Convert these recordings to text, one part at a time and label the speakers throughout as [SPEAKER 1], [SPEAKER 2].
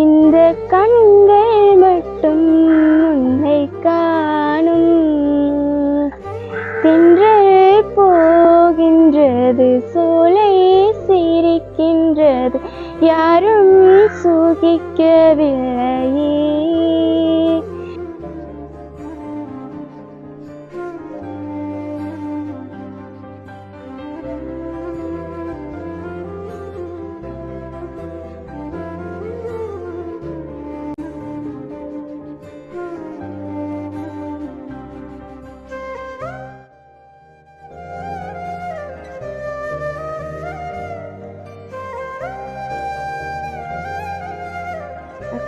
[SPEAKER 1] இந்த கண்கள் மட்டும் உன்னை காணும். தென்றல் போகின்றது, சோலை சிரிக்கின்றது, யாரும் சுகிக்கவில்லையே.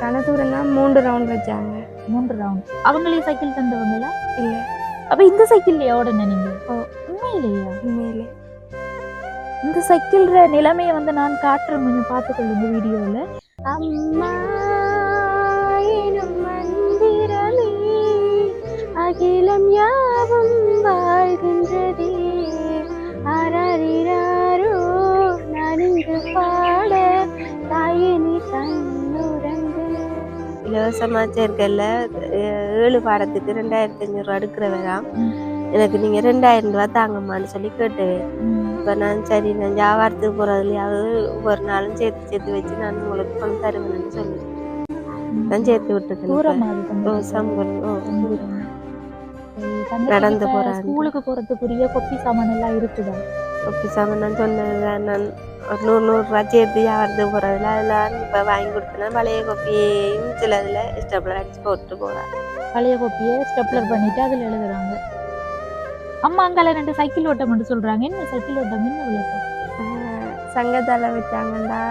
[SPEAKER 1] கணதூரம் தான் 3 ரவுண்ட் வச்சாங்க.
[SPEAKER 2] 3 ரவுண்ட். அவங்களே சைக்கிள் தந்தவங்களா?
[SPEAKER 1] இல்லை.
[SPEAKER 2] அப்ப இந்த சைக்கிள்லயா ஓடன நீங்க? உண்மையிலேயா?
[SPEAKER 1] உண்மையிலே.
[SPEAKER 2] இந்த சைக்கிள்ற நிலைமையை வந்து நான் காட்டுறேன், கொஞ்சம் பார்த்துக்கொள்ளுங்க வீடியோவில்.
[SPEAKER 1] அம்மா எனும் மந்திரமே அகிலம் யாவும் வாழ்கின்றதே, ஆராரிராரோ நான் இங்கு பாட, தாயினி தன்னுறங்கு. இலவசமாக சேர்க்கல 7 பாடத்துக்கு 2500 ரூபா எடுக்கிற வேறாம். எனக்கு நீங்கள் 2000 ரூபா தாங்கம்மான்னு சொல்லி கேட்டுவேன். இப்போ நான் சரி, நான் வியாபாரத்துக்கு போகிறதுலையாவது ஒவ்வொரு நாளும் சேர்த்து வச்சு நான் உங்களுக்கு பணம் தருவேன்னு சொல்லி நான் சேர்த்து விட்டுருக்கேன். நடந்து போகிறேன்.
[SPEAKER 2] ஸ்கூலுக்கு போகிறதுக்குரிய கொப்பி சாமான் எல்லாம் இருக்குதா?
[SPEAKER 1] கொப்பி சாமான் நான் சொன்னேன், நான் ஒரு 100 ரூபா சேர்த்து வியாபாரத்துக்கு போகிறதுல அதெல்லாம் இப்போ வாங்கி கொடுத்தேன்னா பழைய கொப்பியையும் சில இதில் ஸ்டெப்லர் அடிச்சு போட்டு போகிறேன்.
[SPEAKER 2] பழைய கொப்பியை ஸ்டெப்லர் பண்ணிட்டு அதில் எழுதுறாங்க. அம்மா அங்கால 2 சைக்கிள் ஓட்டம் மட்டும் சொல்றாங்க. என்ன சைக்கிள் ஓட்டம், என்ன விளக்கம்?
[SPEAKER 1] சங்கத்தால வச்சாங்கண்டா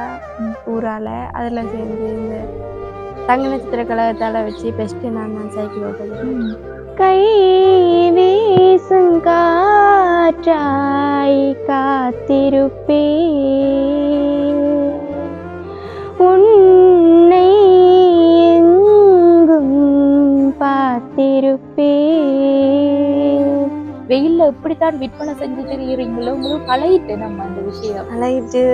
[SPEAKER 1] ஊரால, அதுல சேர்ந்து இந்த தங்க நட்சத்திர கழகத்தால வச்சு பெஸ்ட் நான் சைக்கிள் ஓட்டது. கை வீசும் காற்றாய் காத்திருப்பே, உன்னை எங்கும் பார்த்திருப்பே.
[SPEAKER 2] வெயில்ல எப்படித்தான் விற்பனை செஞ்சு தெரியுறீங்களோ, உங்களுக்கு பழகிட்டு நம்ம அந்த விஷயம்
[SPEAKER 1] பழகிட்டு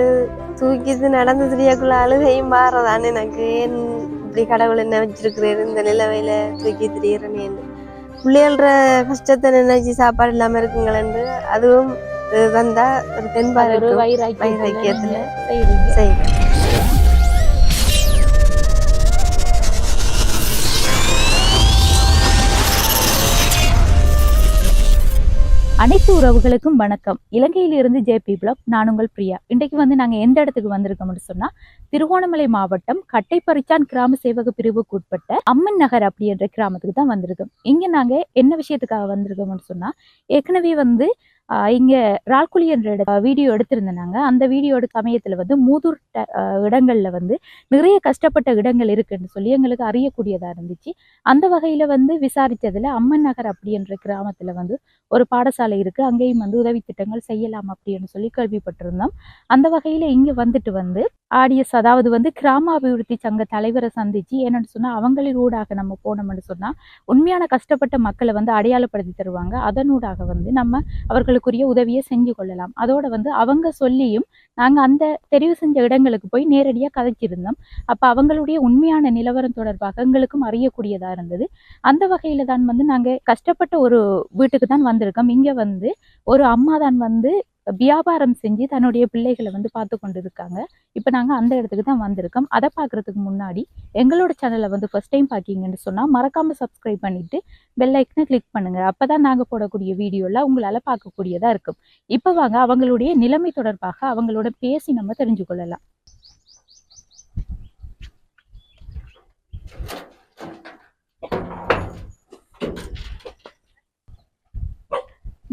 [SPEAKER 1] தூக்கிட்டு நடந்து தெரியக்குள்ள அழுகையும் மாறதான்னு எனக்கு. ஏன் இப்படி கடவுள் என்ன வச்சிருக்கிறேன் இந்த நிலவையில தூக்கி திரியிறேன்னு, பிள்ளைகள கஷ்டத்தை நினைச்சு சாப்பாடு இல்லாம இருக்குங்களேன்னு அதுவும் வந்தா ஒரு தென்பாடு வைராக்கியத்துல செய்வேன்.
[SPEAKER 2] அனைத்து உறவுகளுக்கும் வணக்கம். இலங்கையிலிருந்து ஜேபி பிளாக், நான் உங்கள் பிரியா. இன்றைக்கு வந்து நாங்கள் எந்த இடத்துக்கு வந்திருக்கோம்னு சொன்னா, திருகோணமலை மாவட்டம் கட்டைப்பறிச்சான் கிராம சேவக பிரிவுக்கு உட்பட்ட அம்மன் நகர் அப்படின்ற கிராமத்துக்கு தான் வந்திருக்கோம். இங்க நாங்க என்ன விஷயத்துக்காக வந்திருக்கோம்னு சொன்னா, ஏற்கனவே வந்து இங்க ரால்குழி என்ற வீடியோ எடுத்திருந்தாங்க. அந்த வீடியோட சமயத்துல வந்து மூதூர் இடங்கள்ல வந்து நிறைய கஷ்டப்பட்ட இடங்கள் இருக்குன்னு சொல்லி எங்களுக்கு அறியக்கூடியதா இருந்துச்சு. அந்த வகையில வந்து விசாரிச்சதுல அம்மன் நகர் அப்படின்ற கிராமத்துல வந்து ஒரு பாடசாலை இருக்கு, அங்கேயும் வந்து உதவி திட்டங்கள் செய்யலாம் அப்படின்னு சொல்லி கேள்விப்பட்டிருந்தோம். அந்த வகையில இங்க வந்துட்டு வந்து ஆடியஸ், அதாவது வந்து கிராம அபிவிருத்தி சங்க தலைவரை சந்திச்சு என்னன்னு சொன்னா, அவங்களின் ஊடாக நம்ம போனோம்னு சொன்னா உண்மையான கஷ்டப்பட்ட மக்களை வந்து அடையாளப்படுத்தி தருவாங்க. அதனூடாக வந்து நம்ம அவர்களுக்குரிய உதவியை செஞ்சு கொள்ளலாம். அதோட வந்து அவங்க சொல்லியும் நாங்க அந்த தெரிவு செஞ்ச இடங்களுக்கு போய் நேரடியா கதைச்சிருந்தோம். அப்ப அவங்களுடைய உண்மையான நிலவரம் தொடர்பாக எங்களுக்கும் அறியக்கூடியதா இருந்தது. அந்த வகையில தான் வந்து நாங்க கஷ்டப்பட்ட ஒரு வீட்டுக்கு தான் வந்திருக்கோம். இங்க வந்து ஒரு அம்மா தான் வந்து வியாபாரம் செஞ்சு தன்னுடைய பிள்ளைகளை வந்து பார்த்து கொண்டு இருக்காங்க. இப்போ நாங்கள் அந்த இடத்துக்கு தான் வந்திருக்கோம். அதை பார்க்குறதுக்கு முன்னாடி எங்களோட சேனலை வந்து ஃபர்ஸ்ட் டைம் பார்க்கிங்கன்னு சொன்னால் மறக்காமல் சப்ஸ்கிரைப் பண்ணிவிட்டு பெல் ஐக்கனை கிளிக் பண்ணுங்கள். அப்போ தான் நாங்கள் போடக்கூடிய வீடியோலாம் உங்களால் பார்க்கக்கூடியதாக இருக்கும். இப்போ வாங்க அவங்களுடைய நிலைமை தொடர்பாக அவங்களோட பேசி நம்ம தெரிஞ்சு கொள்ளலாம்.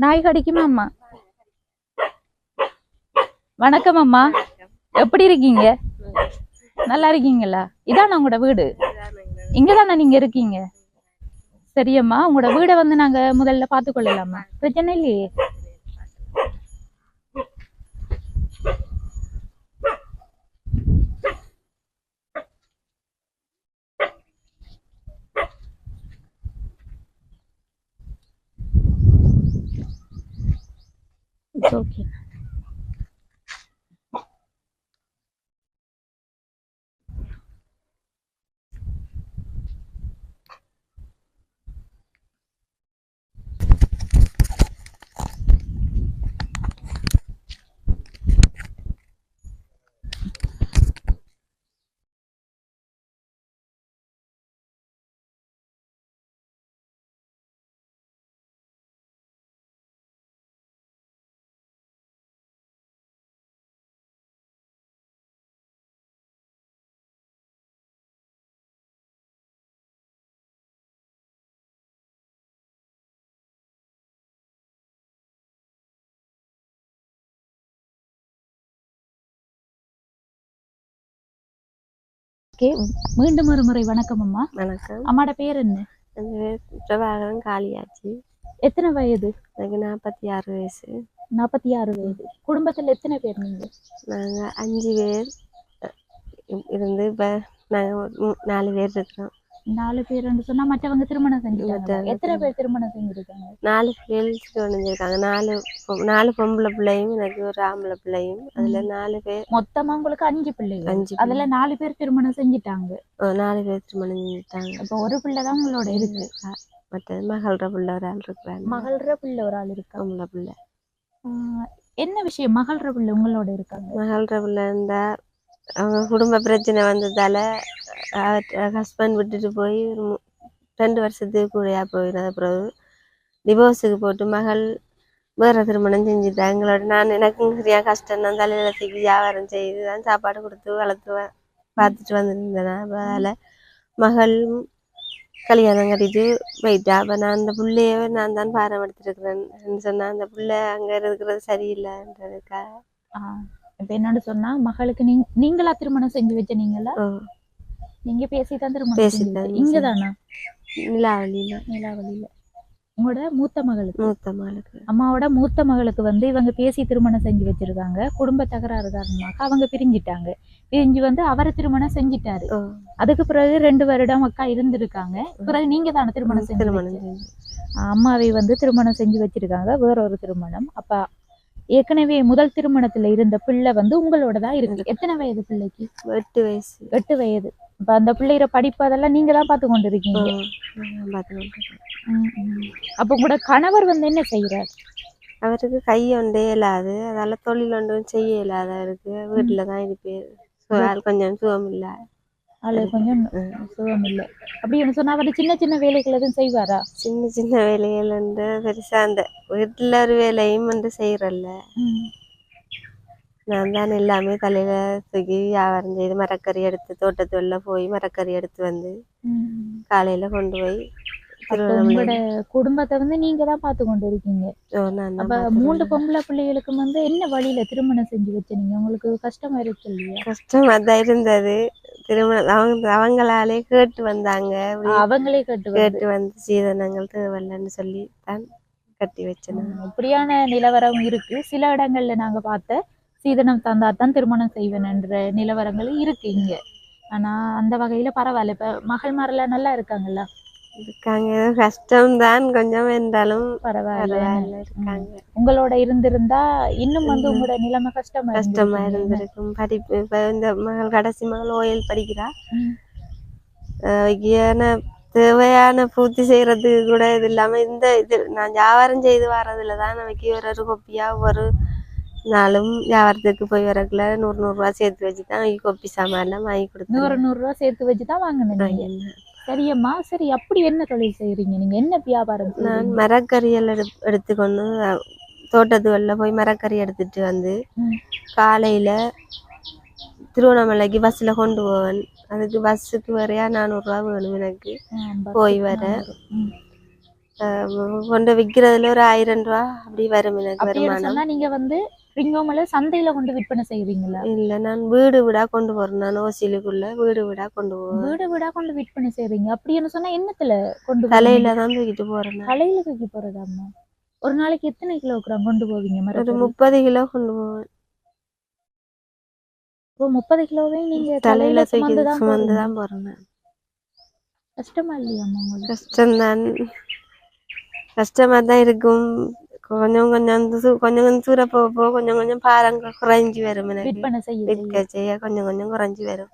[SPEAKER 2] நாய் கடிக்குமா அம்மா? வணக்கம் அம்மா, எப்படி இருக்கீங்க? நல்லா இருக்கீங்களா? இதான் உங்களோட வீடு? இங்கதானே நீங்க இருக்கீங்க? சரியம்மா, உங்களோட வீடை வந்து நாங்க முதல்ல பார்த்து கொள்ளலாமா? பிரச்சனை இல்லையே? It's okay. ஓகே, மீண்டும் ஒரு முறை வணக்கம் அம்மா.
[SPEAKER 1] வணக்கம்.
[SPEAKER 2] அம்மாட பேர் என்ன?
[SPEAKER 1] என் பேர் பிரபாகரன் காளியாச்சி.
[SPEAKER 2] எத்தனை வயது?
[SPEAKER 1] எனக்கு 46 வயசு.
[SPEAKER 2] 46 வயது. குடும்பத்தில் எத்தனை பேர் நீங்க?
[SPEAKER 1] நாங்கள் 5 பேர் இருந்து இப்போ நாங்கள் 4 பேர் இருக்கிறோம்.
[SPEAKER 2] 4 பேர்னு சொன்னா மற்றவங்க திருமணம் செஞ்சுட்டாங்க. எத்தனை பேர் திருமணம் செஞ்சிருக்காங்க?
[SPEAKER 1] 4 பேர் செஞ்சிருக்காங்க. 4 பொம்பளை பிள்ளையும் எனக்கு ஒரு ஆம்பளை பிள்ளையும். அதுல 4 பேர்
[SPEAKER 2] மொத்தமா உங்களுக்கு 5 பிள்ளைகள்.
[SPEAKER 1] 5
[SPEAKER 2] அதுல 4 பேர் திருமணம் செஞ்சுட்டாங்க.
[SPEAKER 1] 4 பேர் திருமணம் செஞ்சுட்டாங்க.
[SPEAKER 2] அப்போ ஒரு பிள்ளை தான் உங்களோட இருக்கு.
[SPEAKER 1] மற்றது மகள்ற பிள்ளை ஒரு ஆள் இருக்கிறாங்க.
[SPEAKER 2] மகள்ற பிள்ளை ஒரு ஆள் இருக்கா?
[SPEAKER 1] பொம்பளை பிள்ளை.
[SPEAKER 2] என்ன விஷயம் மகள்ற பிள்ளை உங்களோட இருக்காங்க?
[SPEAKER 1] மகள்ற பிள்ளை இருந்தா அவங்க குடும்ப பிரச்சனை வந்ததால ஹஸ்பண்ட் விட்டுட்டு போய் 2 வருஷத்துக்கு கூடயா போயிடுறது. பிறகு டிவோர்ஸுக்கு போட்டு மகள் வேற திருமணம் செஞ்சுட்டா. எங்களோட எனக்கும் சரியா கஷ்டம் தான். தலையில தூக்கி வியாபாரம் செய்து தான் சாப்பாடு கொடுத்து வளர்த்து பார்த்துட்டு வந்துருந்தேன். அதனால மகள் கல்யாணம் கட்டிட்டு போயிட்டா. அப்போ நான் அந்த பிள்ளைய நான் தான் பாரம் எடுத்துருக்குறேன்னு சொன்னா அந்த பிள்ளை அங்கே இருக்கிறது சரியில்லைன்றதுக்காக.
[SPEAKER 2] இப்ப என்னன்னு சொன்னா மகளுக்கு நீங்களா திருமணம் செஞ்சு வச்ச? நீங்க பேசிதான் திருமணம் இங்கதானா? நிலாவளியில. உங்களோட மூத்த மகளுக்கு அம்மாவோட மூத்த மகளுக்கு வந்து இவங்க பேசி திருமணம் செஞ்சு வச்சிருக்காங்க. குடும்ப தகராறு காரணமாக அவங்க பிரிஞ்சிட்டாங்க. பிரிஞ்சு அவரை திருமணம் செஞ்சிட்டாரு. அதுக்கு பிறகு 2 வருடம் அக்கா இருந்திருக்காங்க. பிறகு நீங்க தானே திருமணம் செஞ்சு அம்மாவை திருமணம் செஞ்சு வச்சிருக்காங்க. வேற ஒரு திருமணம். அப்ப ஏற்கனவே முதல் திருமணத்துல இருந்த பிள்ளை உங்களோட தான் இருக்கு. எத்தனை வயது பிள்ளைக்கு?
[SPEAKER 1] 8 வயசு.
[SPEAKER 2] 8 வயது. இப்ப அந்த பிள்ளையோட படிப்பு அதெல்லாம் நீங்க தான் பார்த்து கொண்டு இருக்கீங்க. அப்ப உங்களோட கணவர் என்ன செய்யறாரு?
[SPEAKER 1] அவருக்கு கை ஒன்றே இல்லாது, அதால தொழில் ஒன்றும் செய்ய இல்லாத அவருக்கு. வீட்டுலதான் இருப்பாரு. கொஞ்சம் சுகம் இல்ல.
[SPEAKER 2] கொஞ்சம் சுகம் இல்லை அப்படின்னு சொன்னா அவர் சின்ன சின்ன வேலைகள் எதுவும் செய்வாரா?
[SPEAKER 1] சின்ன சின்ன வேலைகள் பெருசா அந்த வீட்டுல ஒரு வேலையும் செய்யறல்ல. நான் தான் எல்லாமே தலையில தூக்கி வியாபாரம் செய்து மரக்கறி எடுத்து தோட்டத்து வெளில போய் மரக்கறி எடுத்து வந்து காலையில கொண்டு போய்
[SPEAKER 2] உங்களோட குடும்பத்தை நீங்க தான் பார்த்து கொண்டு இருக்கீங்க. அப்ப 3 பொம்பளை பிள்ளைகளுக்கு என்ன வழியில திருமணம் செஞ்சு வச்சீங்க? உங்களுக்கு கஷ்டமா இருக்கு இல்லையா?
[SPEAKER 1] கஷ்டமா தான் இருந்தது. திருமணம் அவங்களாலே கேட்டு வந்தாங்க.
[SPEAKER 2] அவங்களே கேட்டு
[SPEAKER 1] வந்து சீதனங்கள் தேவையில்லைன்னு சொல்லி தான் கட்டி வச்சேன்.
[SPEAKER 2] இப்படியான நிலவரம் இருக்கு. சில இடங்கள்ல நாங்க பார்த்த சீதனம் தந்தாதான் திருமணம் செய்வேன் என்ற நிலவரங்கள் இருக்கு இங்க. ஆனா அந்த வகையில பரவாயில்ல. இப்ப மகள்மாரெல்லாம் நல்லா இருக்காங்கல்ல?
[SPEAKER 1] இருக்காங்க. கஷ்டம்தான் கொஞ்சம் இருந்தாலும்
[SPEAKER 2] பரவாயில்ல
[SPEAKER 1] இருக்காங்க.
[SPEAKER 2] உங்களோட இருந்திருந்தா இன்னும் உங்களோட நிலைமை
[SPEAKER 1] கஷ்டமா இருந்திருக்கும். படிப்பு இப்ப இந்த மகள் கடைசி மகள் ஓயல் படிக்கிறா. தேவையான பூர்த்தி செய்யறதுக்கு கூட இது இல்லாம இது நான் வியாபாரம் செய்து வர்றதுலதான் நமக்கு ஒரு கொப்பியா ஒரு நாளும் வியாபாரத்துக்கு போய் வரக்குள்ள 100 ரூபா சேர்த்து வச்சுதான் கொப்பி சாமான் எல்லாம் வாங்கி கொடுத்து
[SPEAKER 2] 100 ரூபா சேர்த்து வச்சுதான் வாங்கினேன். சரியம்மா, சரி. அப்படி என்ன தொழில் செய்யறீங்க நீங்க? என்ன வியாபாரம்?
[SPEAKER 1] நான் மரக்கறியல் எடுத்துக்கொண்டு தோட்டத்து வெளில போய் மரக்கறி எடுத்துட்டு வந்து காலையில திருவண்ணாமலைக்கு பஸ்ல கொண்டு போவேன். அதுக்கு பஸ்ஸுக்கு வரையா 400 ரூபா வேணும் எனக்கு போய் வர. கொண்டு விற்கிறதுல ஒரு 1000 ரூபா அப்படி வரும் எனக்கு வருமானம்.
[SPEAKER 2] நீங்க ரிங்கோமல சந்தையில கொண்டு விற்பனை செய்வீங்களா?
[SPEAKER 1] இல்ல, நான் வீடு வீடா கொண்டு போறேன். நான் ஓசிலுக்குள்ள வீடு வீடா கொண்டு போவேன்.
[SPEAKER 2] வீடு வீடா கொண்டு விற்பனை செய்வீங்க? அப்படின்னு சொன்னா என்னத்துல கொண்டு?
[SPEAKER 1] தலையில தான் தூக்கிட்டு போறேன்.
[SPEAKER 2] தலையில தூக்கி போறதாம்மா? ஒரு நாளைக்கு எத்தனை கிலோகிராம் கொண்டு போவீங்க?
[SPEAKER 1] ஒரு 30 கிலோ கொண்டு போவேன்.
[SPEAKER 2] 30 கிலோவே நீங்க
[SPEAKER 1] தலையில சுமந்துதான் போறேன்.
[SPEAKER 2] கஷ்டமா இல்லையாம்மா உங்களுக்கு?
[SPEAKER 1] கஷ்டம்தான். கஷ்டமா தான் இருக்கும். கொஞ்சம் கொஞ்சம் தூர போக கொஞ்சம் கொஞ்சம் பாரங்க குறைஞ்சி வரும்.
[SPEAKER 2] விற்பனை
[SPEAKER 1] செய்ய கொஞ்சம் கொஞ்சம் குறைஞ்சி வரும்.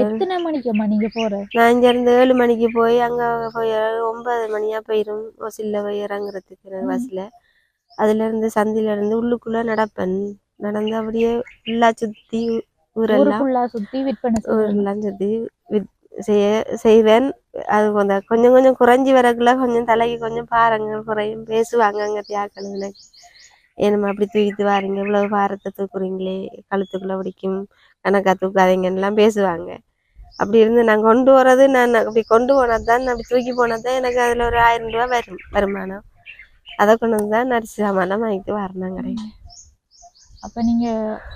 [SPEAKER 2] எத்தனை மணிக்குமா நீங்க போற?
[SPEAKER 1] நான் இங்க இருந்து 7 மணிக்கு போய் அங்க போய் 9 மணியா போயிரும் பஸ்ல போய் இறங்குறதுக்கு பஸ்ல. அதுல இருந்து சந்தில இருந்து உள்ளுக்குள்ள நடப்பேன். நடந்து அப்படியே ஃபுல்லா சுத்தி ஊரெல்லாம்
[SPEAKER 2] சுத்தி விற்பனை
[SPEAKER 1] ஊரெல்லாம் சுத்தி செய்வேன். அது கொஞ்சம் கொஞ்சம் குறைஞ்சி வரக்குள்ள கொஞ்சம் தலைக்கு கொஞ்சம் பாரங்கள் குறையும். பேசுவாங்க அங்க தியாக்கள் எனக்கு, ஏன்னம்மா அப்படி தூக்கிட்டு வாரீங்க, இவ்வளவு பாரத்தை தூக்குறீங்களே, கழுத்துக்குள்ள பிடிக்கும், கணக்கா தூக்காதீங்கன்னு எல்லாம் பேசுவாங்க. அப்படி இருந்து நான் கொண்டு போறது, நான் அப்படி கொண்டு போனதுதான், அப்படி தூக்கி போனதுதான் எனக்கு அதுல ஒரு 1000 ரூபா வருமானம். அதை கொண்டு வந்துதான் நரிசி சாமான் வாங்கிட்டு வரணும் கடைக்கு.
[SPEAKER 2] அப்ப நீங்க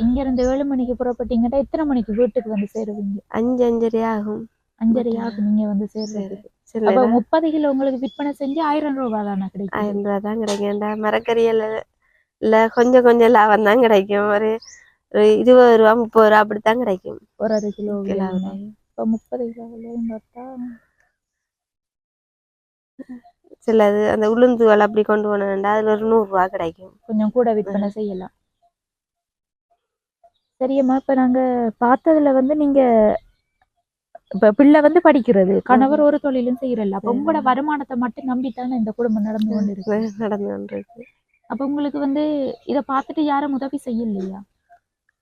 [SPEAKER 2] இங்க இருந்து 7 மணிக்கு புறப்பட்டீங்கன்னா எத்தனை மணிக்கு வீட்டுக்கு வந்து சேருவீங்க?
[SPEAKER 1] 5:30 ஆகும்.
[SPEAKER 2] 5:30 ஆகும் நீங்க வந்து சேர்றதுக்கு. அப்ப 30 கிலோ உங்களுக்கு விற்பனை செஞ்சு 1000 ரூபாய் தானே கிடைக்கும்?
[SPEAKER 1] 1000 ரூபாய் தான் கிடைக்கும். மரக்கறியில கொஞ்சம் கொஞ்சம் லாபம் தான் கிடைக்கும். ஒரு 20 ரூபா 30 ரூபா அப்படித்தான் கிடைக்கும்
[SPEAKER 2] ஒரு கிலோ. இப்ப 30 கிலோ பார்த்தா
[SPEAKER 1] சிலது அந்த உளுந்துகள் அப்படி கொண்டு போனா அதுல ஒரு 100 ரூபா கிடைக்கும்.
[SPEAKER 2] கொஞ்சம் கூட விற்பனை செய்யலாம். சரியம்மா, இப்ப நாங்க பார்த்ததுல வந்து நீங்க இப்ப பிள்ளை வந்து படிக்கிறது, கணவர் ஒரு தொழிலும் செய்யறல. அப்ப உங்களோட வருமானத்தை மட்டும் நம்பித்தானே இந்த குடும்பம் நடந்து கொண்டிருக்கு. அப்ப உங்களுக்கு வந்து இத பார்த்துட்டு யாரும் உதவி செய்யலையா?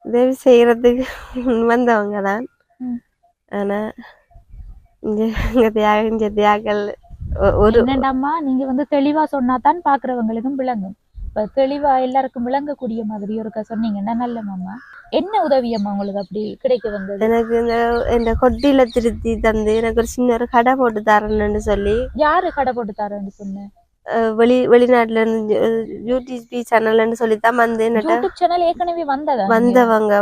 [SPEAKER 1] உதவி செய்யறதுக்கு வந்தவங்க தான். ஆனா இங்க தியாகங்கள்
[SPEAKER 2] என்னண்டாமா, நீங்க வந்து தெளிவா சொன்னாதான் பாக்குறவங்களுக்கும் விளங்கும். இப்ப தெளிவா எல்லாருக்கும் விளங்கக்கூடிய மாதிரி ஒருக்கா சொன்னீங்கன்னா நல்ல மாமா. என்ன உதவியம்மா உங்களுக்கு அப்படி கிடைக்க வந்தது?
[SPEAKER 1] எனக்கு இந்த கொட்டியில திருத்தி தந்து எனக்கு ஒரு சின்ன ஒரு கடை போட்டு தரேன்னு சொல்லி.
[SPEAKER 2] யாரு கடை போட்டு தரேன்னு சொன்னேன்?
[SPEAKER 1] வெளிநாட்டுல இருந்து யூடியூப் சேனல்னு சொல்லித்தான் வந்து
[SPEAKER 2] சேனல் ஏற்கனவே
[SPEAKER 1] வந்தவங்க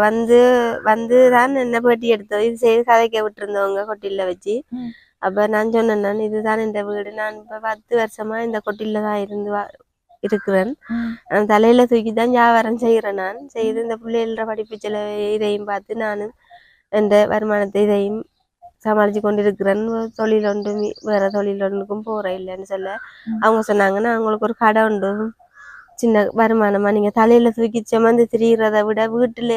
[SPEAKER 1] வந்துதான் என்ன பேட்டி எடுத்தோம். இது செய்து கதைக்க விட்டு இருந்தவங்க கொட்டில வச்சு. அப்ப நான் சொன்னேன், நான் இதுதான் இந்த வீடு, நான் இப்ப 10 வருஷமா இந்த கொட்டில தான் இருக்கிறேன். தலையில தூக்கிதான் வியாபாரம் செய்யறேன். நான் செய்து இந்த பிள்ளைகள படிப்பு செலவு இதையும் பார்த்து நானும் இந்த வருமானத்தை இதையும் சமாளிச்சு கொண்டிருக்கிறேன். தொழில் ஒன்று வேற தொழில் ஒன்றுக்கும் போறேன் இல்லைன்னு சொல்ல அவங்க சொன்னாங்கன்னா, அவங்களுக்கு ஒரு கடை உண்டு, சின்ன வருமானமா நீங்க தலையில தூக்கி சுமந்து திரிகிறத விட வீட்டுல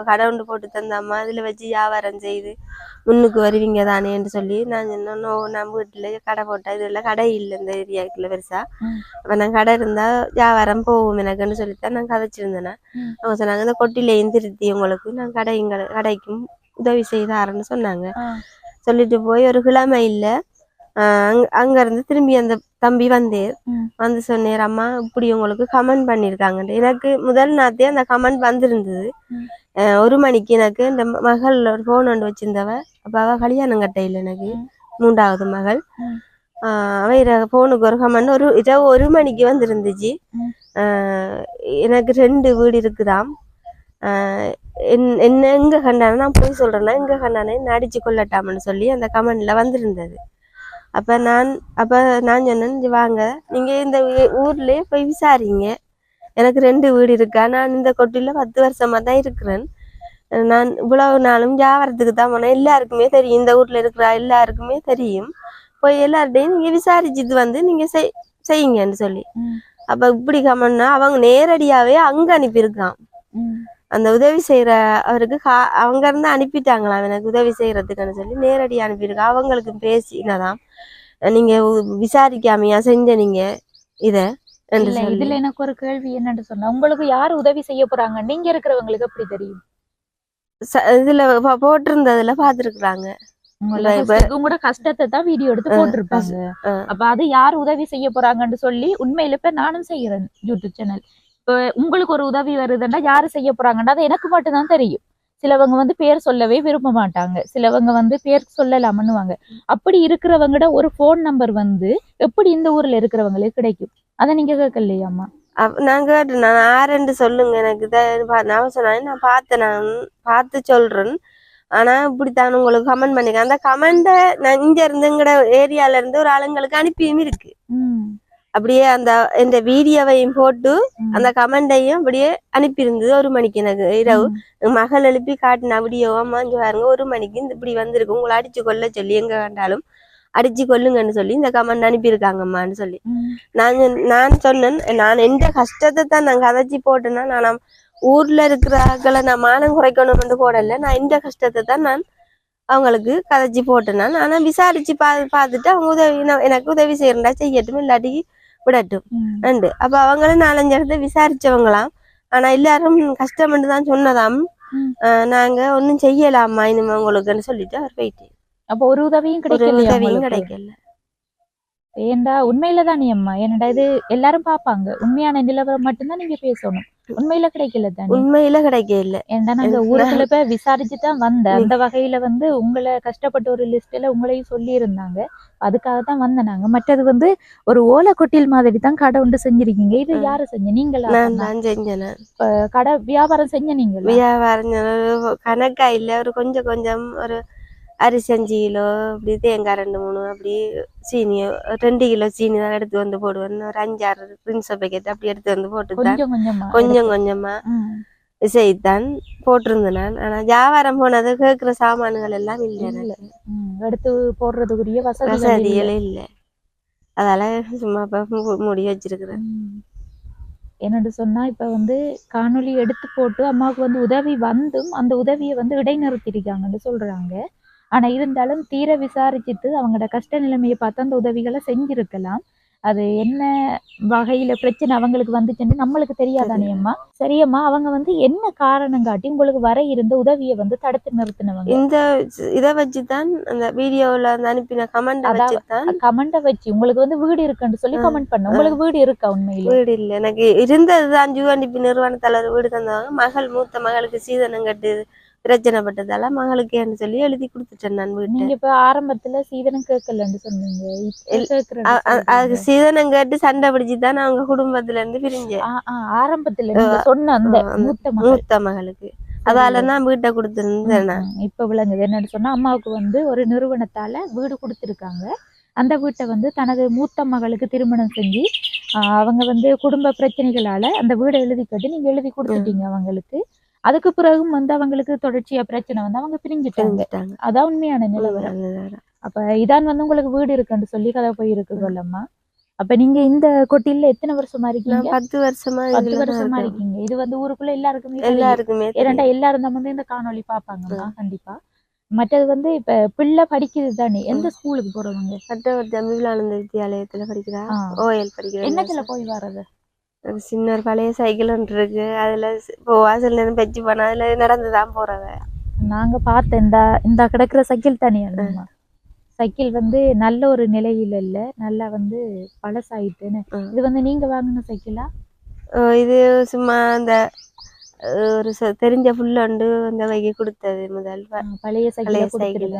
[SPEAKER 1] கடை உண்டு போட்டு தந்தாம்மா அதுல வச்சு வியாபாரம் செய்து முன்னுக்கு வருவீங்க தானேன்னு சொல்லி நான் சொன்னோம். நான் வீட்டுல கடை போட்டேன், இதுல கடை இல்லை இந்த ஏரியாக்குள்ள பெருசா. அப்ப நான் கடை இருந்தா வியாபாரம் போகும் எனக்குன்னு சொல்லித்தான் நான் கதைச்சிருந்தேன். அவங்க சொன்னாங்க, இந்த கொட்டிலையும் திருத்தி உங்களுக்கு நான் கடைக்கும் உதவி செய்தாருன்னு சொன்னாங்க. சொல்லிட்டு போய் ஒரு கிழமை இல்ல அங்க இருந்து திரும்பி அந்த தம்பி வந்து சொன்னேன், அம்மா இப்படி உங்களுக்கு கமெண்ட் பண்ணிருக்காங்க. எனக்கு முதல் நாத்தே அந்த கமெண்ட் வந்திருந்தது. 1 மணிக்கு எனக்கு இந்த மகள் ஒரு போன் ஒன்று வச்சிருந்தவ. அப்ப அவ கல்யாணம் கட்டையில் எனக்கு 3வது மகள். அவ போனுக்கு ஒரு கமெண்ட் இரவு 1 மணிக்கு வந்துருந்துச்சு. எனக்கு 2 வீடு இருக்குதாம், என்ன எங்க கண்டானே நான் போய் சொல்றேன்னா எங்க கண்டானே என்ன அடிச்சு கொள்ளட்டாமன்னு சொல்லி அந்த கமெண்ட்ல வந்திருந்தது. அப்ப நான் சொன்னேன், வாங்க நீங்க இந்த ஊர்லயே போய் விசாரிங்க, எனக்கு 2 வீடு இருக்கா, நான் இந்த கொட்டில 10 வருஷமா தான் இருக்கிறேன், நான் இவ்வளவு நாளும் வியாபாரத்துக்கு தான் போனேன், எல்லாருக்குமே தெரியும், இந்த ஊர்ல இருக்கிற எல்லாருக்குமே தெரியும், போய் எல்லார்டையும் நீங்க விசாரிச்சுட்டு வந்து நீங்க செய்யுங்கன்னு சொல்லி. அப்ப இப்படி கமெண்ட்னா அவங்க நேரடியாவே அங்க அனுப்பியிருக்கான். அந்த உதவி செய்யற அவருக்கு அவங்க இருந்து அனுப்பிட்டாங்களாம் எனக்கு உதவி செய்யறதுக்குன்னு சொல்லி நேரடியா அனுப்பியிருக்கா. அவங்களுக்கு பேசினதான், நீங்க விசாரிக்காமையா செஞ்ச நீங்க இத.
[SPEAKER 2] இதுல எனக்கு ஒரு கேள்வி என்னன்னு சொன்னா, உங்களுக்கு யாரு உதவி செய்ய போறாங்க நீங்க இருக்கிறவங்களுக்கு எப்படி தெரியும்?
[SPEAKER 1] இதுல போட்டிருந்ததுல பாத்துருக்குறாங்க.
[SPEAKER 2] உங்களோட கஷ்டத்தை தான் வீடியோ எடுத்து போட்டிருப்பாங்க. அப்ப அது யாரு உதவி செய்ய போறாங்கன்னு சொல்லி உண்மையில இப்ப நானும் செய்யறேன் யூடியூப் சேனல். இப்ப உங்களுக்கு ஒரு உதவி வருதுன்னா யாரு செய்ய போறாங்கன்னா அது எனக்கு மட்டும்தான் தெரியும். சிலவங்க வந்து பேர் சொல்லவே விரும்ப மாட்டாங்க, சிலவங்க வந்து பேர் சொல்லலாமன்னுவாங்க. அப்படி இருக்கிறவங்கட ஒரு போன் நம்பர் வந்து எப்படி இந்த ஊர்ல இருக்கிறவங்களுக்கு கிடைக்கும்? அதை நீங்க கேட்கலையாம்மா?
[SPEAKER 1] நான் கேட்டேன், நான் ஆரண்டு சொல்லுங்க எனக்கு நான் சொன்னேன், நான் பார்த்து சொல்றேன், ஆனா இப்படித்தான் உங்களுக்கு கமெண்ட் பண்ணிருக்கேன். அந்த கமெண்ட நான் இங்க இருந்து எங்கட ஏரியால இருந்து ஒரு ஆளுங்களுக்கு அனுப்பியும் இருக்கு. அப்படியே அந்த இந்த வீடியோவையும் போட்டு அந்த கமெண்டையும் அப்படியே அனுப்பியிருந்தது. 1 மணிக்கு எனக்கு இரவு மகள் எழுப்பி காட்டினா வீடியோ, அம்மா இங்க பாருங்க 1 மணிக்கு இப்படி வந்திருக்கு, உங்களை அடிச்சு கொள்ள சொல்லி எங்க கண்டாலும் அடிச்சு கொல்லுங்கன்னு சொல்லி இந்த கமெண்ட் அனுப்பியிருக்காங்கம்மான்னு சொல்லி. நான் சொன்னேன், நான் எந்த கஷ்டத்தை தான் நான் கதைச்சி போட்டேன்னா, நான் ஊர்ல இருக்கிறாக்களை நான் மானம் குறைக்கணும்னு போடல, நான் இந்த கஷ்டத்தை தான் நான் அவங்களுக்கு கதைச்சி போட்டேன்னா, ஆனா விசாரிச்சு பார்த்துட்டு அவங்க எனக்கு உதவி செய்யறா செய்யட்டும், இல்லாட்டி விடட்டும் நண்டு. அப்ப அவங்களும் 4-5 இடத்த விசாரிச்சவங்களாம். ஆனா எல்லாரும் கஷ்டம்னு தான் சொன்னதாம். நாங்க ஒன்னும் செய்யலாமா இனிமே உங்களுக்குன்னு சொல்லிட்டு அவர் போயிட்டு.
[SPEAKER 2] அப்ப ஒரு உதவியும் கிடைக்கல. ஏண்டா உண்மையில தான் நீ அம்மா, ஏன்டா இது எல்லாரும் பாப்பாங்க, உண்மையான நிலவரம் மட்டும்தான் நீங்க பேசணும். உண்மையில கிடைக்கல தானே?
[SPEAKER 1] உண்மையில கிடைக்க இல்ல.
[SPEAKER 2] ஏன்னா நாங்க ஊருக்குள்ள போய் விசாரிச்சு தான் வந்தேன். அந்த வகையில வந்து உங்களை கஷ்டப்பட்ட ஒரு லிஸ்ட்ல உங்களையும் சொல்லி இருந்தாங்க. அதுக்காக தான் வந்தேன் நாங்க. மற்றது வந்து ஒரு ஓலை கொட்டில் மாதிரி தான் கடை ஒன்று செஞ்சிருக்கீங்க. இது யாரு செஞ்ச? நீங்களா?
[SPEAKER 1] நான் தான் செஞ்சேன்.
[SPEAKER 2] கடை வியாபாரம் செஞ்ச நீங்களா?
[SPEAKER 1] வியாபாரம் கணக்கா இல்ல, ஒரு கொஞ்சம் கொஞ்சம் ஒரு அரிசி 5 கிலோ, அப்படி தேங்காய் 2 3, அப்படி சீனி 2 கிலோ சீனி தான் எடுத்து வந்து போடுவேன். ஒரு 5 6 பிரின்ஸ் பேக்கெட் அப்படி எடுத்து வந்து போட்டுதான்
[SPEAKER 2] கொஞ்சம் கொஞ்சமா
[SPEAKER 1] கொஞ்சம் கொஞ்சமா செய்தான் போட்டிருந்தேன் நான். ஆனா வியாபாரம் போனது கேட்கிற சாமான்கள் எல்லாம் இல்லை,
[SPEAKER 2] எடுத்து போடுறதுக்குரிய
[SPEAKER 1] வசதிகள் இல்லை. அதால சும்மா மூடி வச்சிருக்கிறேன்.
[SPEAKER 2] என்னன்னு சொன்னா இப்ப வந்து காணொலி எடுத்து போட்டு அம்மாவுக்கு வந்து உதவி வந்தும் அந்த உதவியை வந்து இடைநிறுத்திருக்காங்கன்னு சொல்றாங்க. ஆனா இருந்தாலும் தீர விசாரிச்சுட்டு அவங்களோட கஷ்ட நிலைமையை பார்த்து அந்த உதவிகளை செஞ்சிருக்கலாம். அது என்ன வகையில பிரச்சனை அவங்களுக்கு வந்துச்சுன்னு நம்மளுக்கு தெரியாதானே அம்மா? சரியம்மா, அவங்க வந்து என்ன காரணம் காட்டி உங்களுக்கு வர இருந்த உதவியை வந்து தடுத்து நிறுத்தினவங்க?
[SPEAKER 1] இந்த இதை வச்சுதான் அந்த வீடியோல அனுப்பின
[SPEAKER 2] கமெண்ட வச்சு உங்களுக்கு வந்து வீடு இருக்குன்னு சொல்லி கமெண்ட் பண்ண. உங்களுக்கு வீடு இருக்கா? உண்மையில வீடு
[SPEAKER 1] இல்ல. எனக்கு இருந்ததுதான் யுஎன்டிபி நிறுவனத்தாளர் வீடு தந்தாங்க. மூத்த மகளுக்கு சீதனம் கட்டு பிரச்சனைப்பட்டதால மகளுக்கு சொல்லி எழுதி கொடுத்துட்டேன் நான் வீட்டு.
[SPEAKER 2] நீங்க இப்ப ஆரம்பத்துல சீதனம் கேட்கலன்னு சொன்னீங்க.
[SPEAKER 1] அதுக்கு சீதனம் கேட்டு சண்டை பிடிச்சுதான் அவங்க குடும்பத்துல இருந்து பிரிஞ்சேன்.
[SPEAKER 2] ஆரம்பத்துல சொன்ன அந்த
[SPEAKER 1] மூத்த மகளுக்கு அதால நான் வீட்டை கொடுத்துருந்தேன்.
[SPEAKER 2] இப்ப விளங்குது. என்னன்னு சொன்னா அம்மாவுக்கு வந்து ஒரு நிறுவனத்தால வீடு கொடுத்துருக்காங்க. அந்த வீட்டை வந்து தனது மூத்த மகளுக்கு திருமணம் செஞ்சு அவங்க வந்து குடும்ப பிரச்சனைகளால அந்த வீடை எழுதி கட்டி நீங்க எழுதி கொடுத்துட்டீங்க அவங்களுக்கு. அதுக்கு பிறகும் வந்து அவங்களுக்கு தொடர்ச்சியா பிரச்சனை வந்து அவங்க பிரிஞ்சுட்டாங்க. அதான் உண்மையான நிலவரம். அப்ப இதான் வந்து உங்களுக்கு வீடு இருக்குன்னு சொல்லி கதை போய் இருக்கு சொல்லம்மா. அப்ப நீங்க இந்த கொட்டில எத்தனை வருஷமா இருக்கீங்க?
[SPEAKER 1] 10 வருஷமா.
[SPEAKER 2] 10 வருஷமா இருக்கீங்க. இது வந்து ஊருக்குள்ள எல்லாருக்குமே ஏன்னா எல்லாரும் தான் வந்து இந்த காணொலி பாப்பாங்கம்மா கண்டிப்பா. மற்றது வந்து இப்ப பிள்ளை படிக்குது தானே, எந்த ஸ்கூலுக்கு போறவங்க?
[SPEAKER 1] சட்டவர்த்தி விவேகானந்த வித்யாலயத்துல படிக்கிறா. ஓஎல் படிக்கிறா.
[SPEAKER 2] என்னத்துல போய் வர்றது?
[SPEAKER 1] சின்ன ஒரு பழைய சைக்கிள் ஒன்று இருக்கு. அதுல வாசல் நேரம் பெச்சு போனா அதுல நடந்துதான் போறவ.
[SPEAKER 2] நாங்க பார்த்தேன் இந்த கிடக்குற சைக்கிள் தனியா. சைக்கிள் வந்து நல்ல ஒரு நிலையில இல்ல, நல்லா வந்து பழசாயிட்டுன்னு. இது வந்து நீங்க வாங்கின சைக்கிளா?
[SPEAKER 1] இது சும்மா அந்த ஒரு தெரிஞ்ச புள்ளண்டு அந்த வகை கொடுத்தது முதல்
[SPEAKER 2] பழைய சைக்கிள்.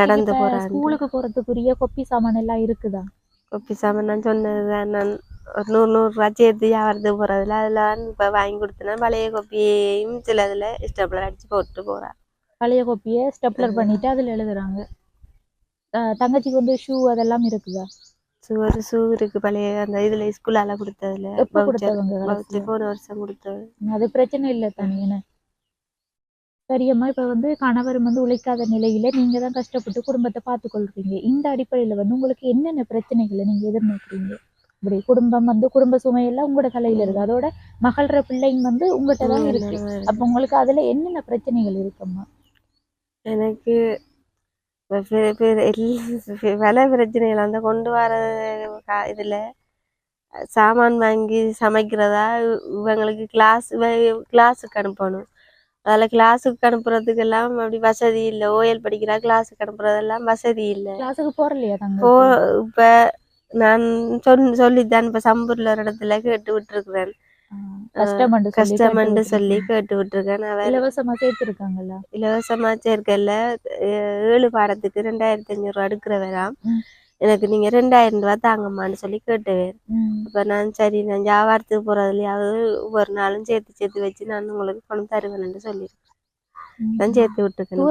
[SPEAKER 2] நடந்து போற ஸ்கூலுக்கு போறதுக்குரிய கொப்பி சாமான் எல்லாம் இருக்குதா?
[SPEAKER 1] கொப்பி சாமான் நான் சொன்னதுதான். நான் ஒரு 100 ரூபா சேர்த்து வியாபாரத்துக்கு போறதுல அதுல இப்ப வாங்கி கொடுத்தேன். பழைய கொப்பியையும் சில இதுல ஸ்டெப்லர் அடிச்சு போட்டு போறா.
[SPEAKER 2] பழைய கொப்பியை ஸ்டெப்லர் பண்ணிட்டு அதுல எழுதுறாங்க. தங்கச்சிக்கு வந்து ஷூ அதெல்லாம் இருக்குதா?
[SPEAKER 1] ஒரு ஷூ இருக்கு பழைய அந்த இதுல ஸ்கூலால கொடுத்ததுல.
[SPEAKER 2] எப்ப கொடுத்தவங்க?
[SPEAKER 1] போன வருஷம் கொடுத்தது.
[SPEAKER 2] அது பிரச்சனை இல்லை தானே. சரியம்மா, இப்ப வந்து கணவர் வந்து உழைக்காத நிலையில நீங்க தான் கஷ்டப்பட்டு குடும்பத்தை பார்த்து கொள்றீங்க. இந்த அடிப்படையில வந்து உங்களுக்கு என்னென்ன பிரச்சனைகளை நீங்க எதிர்நோக்குறீங்க? இப்படி குடும்பம் வந்து குடும்ப சுமையெல்லாம் உங்களோட தலையில இருக்கு. அதோட மகள்ற பிள்ளைங்க வந்து உங்ககிட்ட தான் இருக்கு. அப்ப உங்களுக்கு அதுல என்னென்ன பிரச்சனைகள் இருக்கும்மா?
[SPEAKER 1] எனக்கு விலை பிரச்சனைகள் அந்த கொண்டு வர இதுல சாமான் வாங்கி சமைக்கிறதா இவங்களுக்கு கிளாஸுக்கு அனுப்பணும். அதில் கிளாஸுக்கு அனுப்புறதுக்கு எல்லாம் அப்படி வசதி இல்லை. ஓஎல் படிக்கிறா, கிளாஸுக்கு அனுப்புறதெல்லாம் வசதி இல்லை.
[SPEAKER 2] கிளாஸுக்கு போறலையா?
[SPEAKER 1] இப்போ நான் சொல்லித்தான் இப்போ சம்பூர்ல ஒரு இடத்துல கேட்டு விட்டுருக்குறேன். கஷ்டமண்டு சொல்லி கேட்டு விட்டுருக்கேன்.
[SPEAKER 2] இலவசமா சேர்த்துருக்காங்களா?
[SPEAKER 1] இலவசமா சேர்க்கல. 7 பாடத்துக்கு 2500 ரூபா எடுக்கிற வேறாம். எனக்கு நீங்க 2000 ரூபா தாங்கம்மான்னு சொல்லி கேட்டுவேன். அப்ப நான் சரி, நான் வியாபாரத்துக்கு போறதுலயாவது ஒவ்வொரு நாளும் சேர்த்து வச்சு நான் உங்களுக்கு பணம் தருவேன்னு சொல்லிருக்கேன். நான் சேர்த்து விட்டுருக்கேன்.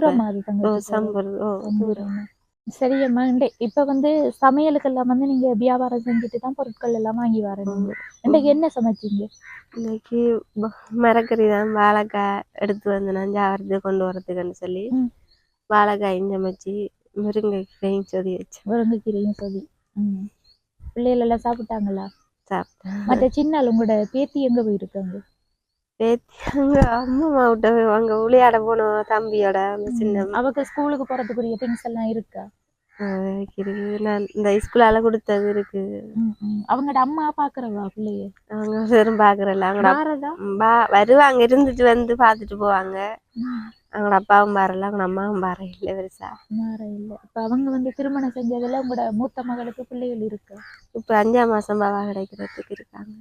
[SPEAKER 2] சரியம்மா, இப்ப வந்து சமையலுக்கெல்லாம் வந்து நீங்க வியாபாரம் செஞ்சுட்டு தான் பொருட்கள் எல்லாம் வாங்கி வரீங்க. இன்னைக்கு என்ன சமைச்சீங்க?
[SPEAKER 1] இன்னைக்கு மரக்கறி தான். வாழைக்காய் எடுத்து வந்து நான் வியாபாரத்துக்கு கொண்டு வரதுக்குன்னு சொல்லி வாழைக்காயும் சமைச்சு முருங்கைக்கீரையும் சொதி வச்சேன்.
[SPEAKER 2] முருங்கைக்கீரையும் சொதி. பிள்ளைகள் எல்லாம் சாப்பிட்டாங்களா?
[SPEAKER 1] சாப்பிட்டேன்.
[SPEAKER 2] மற்ற சின்னால் உங்களோட பேத்தி எங்க போயிருக்காங்க? பேத்தி
[SPEAKER 1] அங்க அம்மா விட்ட அங்க விளையாட போனோம் தம்பியோட. சின்ன
[SPEAKER 2] அவக்கு ஸ்கூலுக்கு போறதுக்குரிய திங்ஸ் எல்லாம் இருக்கா?
[SPEAKER 1] நான் இந்த ஸ்கூலால கொடுத்தது இருக்கு.
[SPEAKER 2] அவங்களோட அம்மா பாக்குறவா பிள்ளைய?
[SPEAKER 1] அவங்க வெறும் பாக்குறல. அவங்க வருவாங்க, இருந்துட்டு வந்து பாத்துட்டு போவாங்க. அவங்களோட அப்பாவும் பாரல அவங்களோட அம்மாவும் பாரு இல்லை பெருசா
[SPEAKER 2] மாற இல்ல. இப்ப அவங்க வந்து திருமணம் செஞ்சதுல உங்களோட மூத்த மகளுக்கு பிள்ளைகள் இருக்கு.
[SPEAKER 1] இப்போ 5ஆம் மாசம் பாவா கிடைக்கிறதுக்கு இருக்காங்க.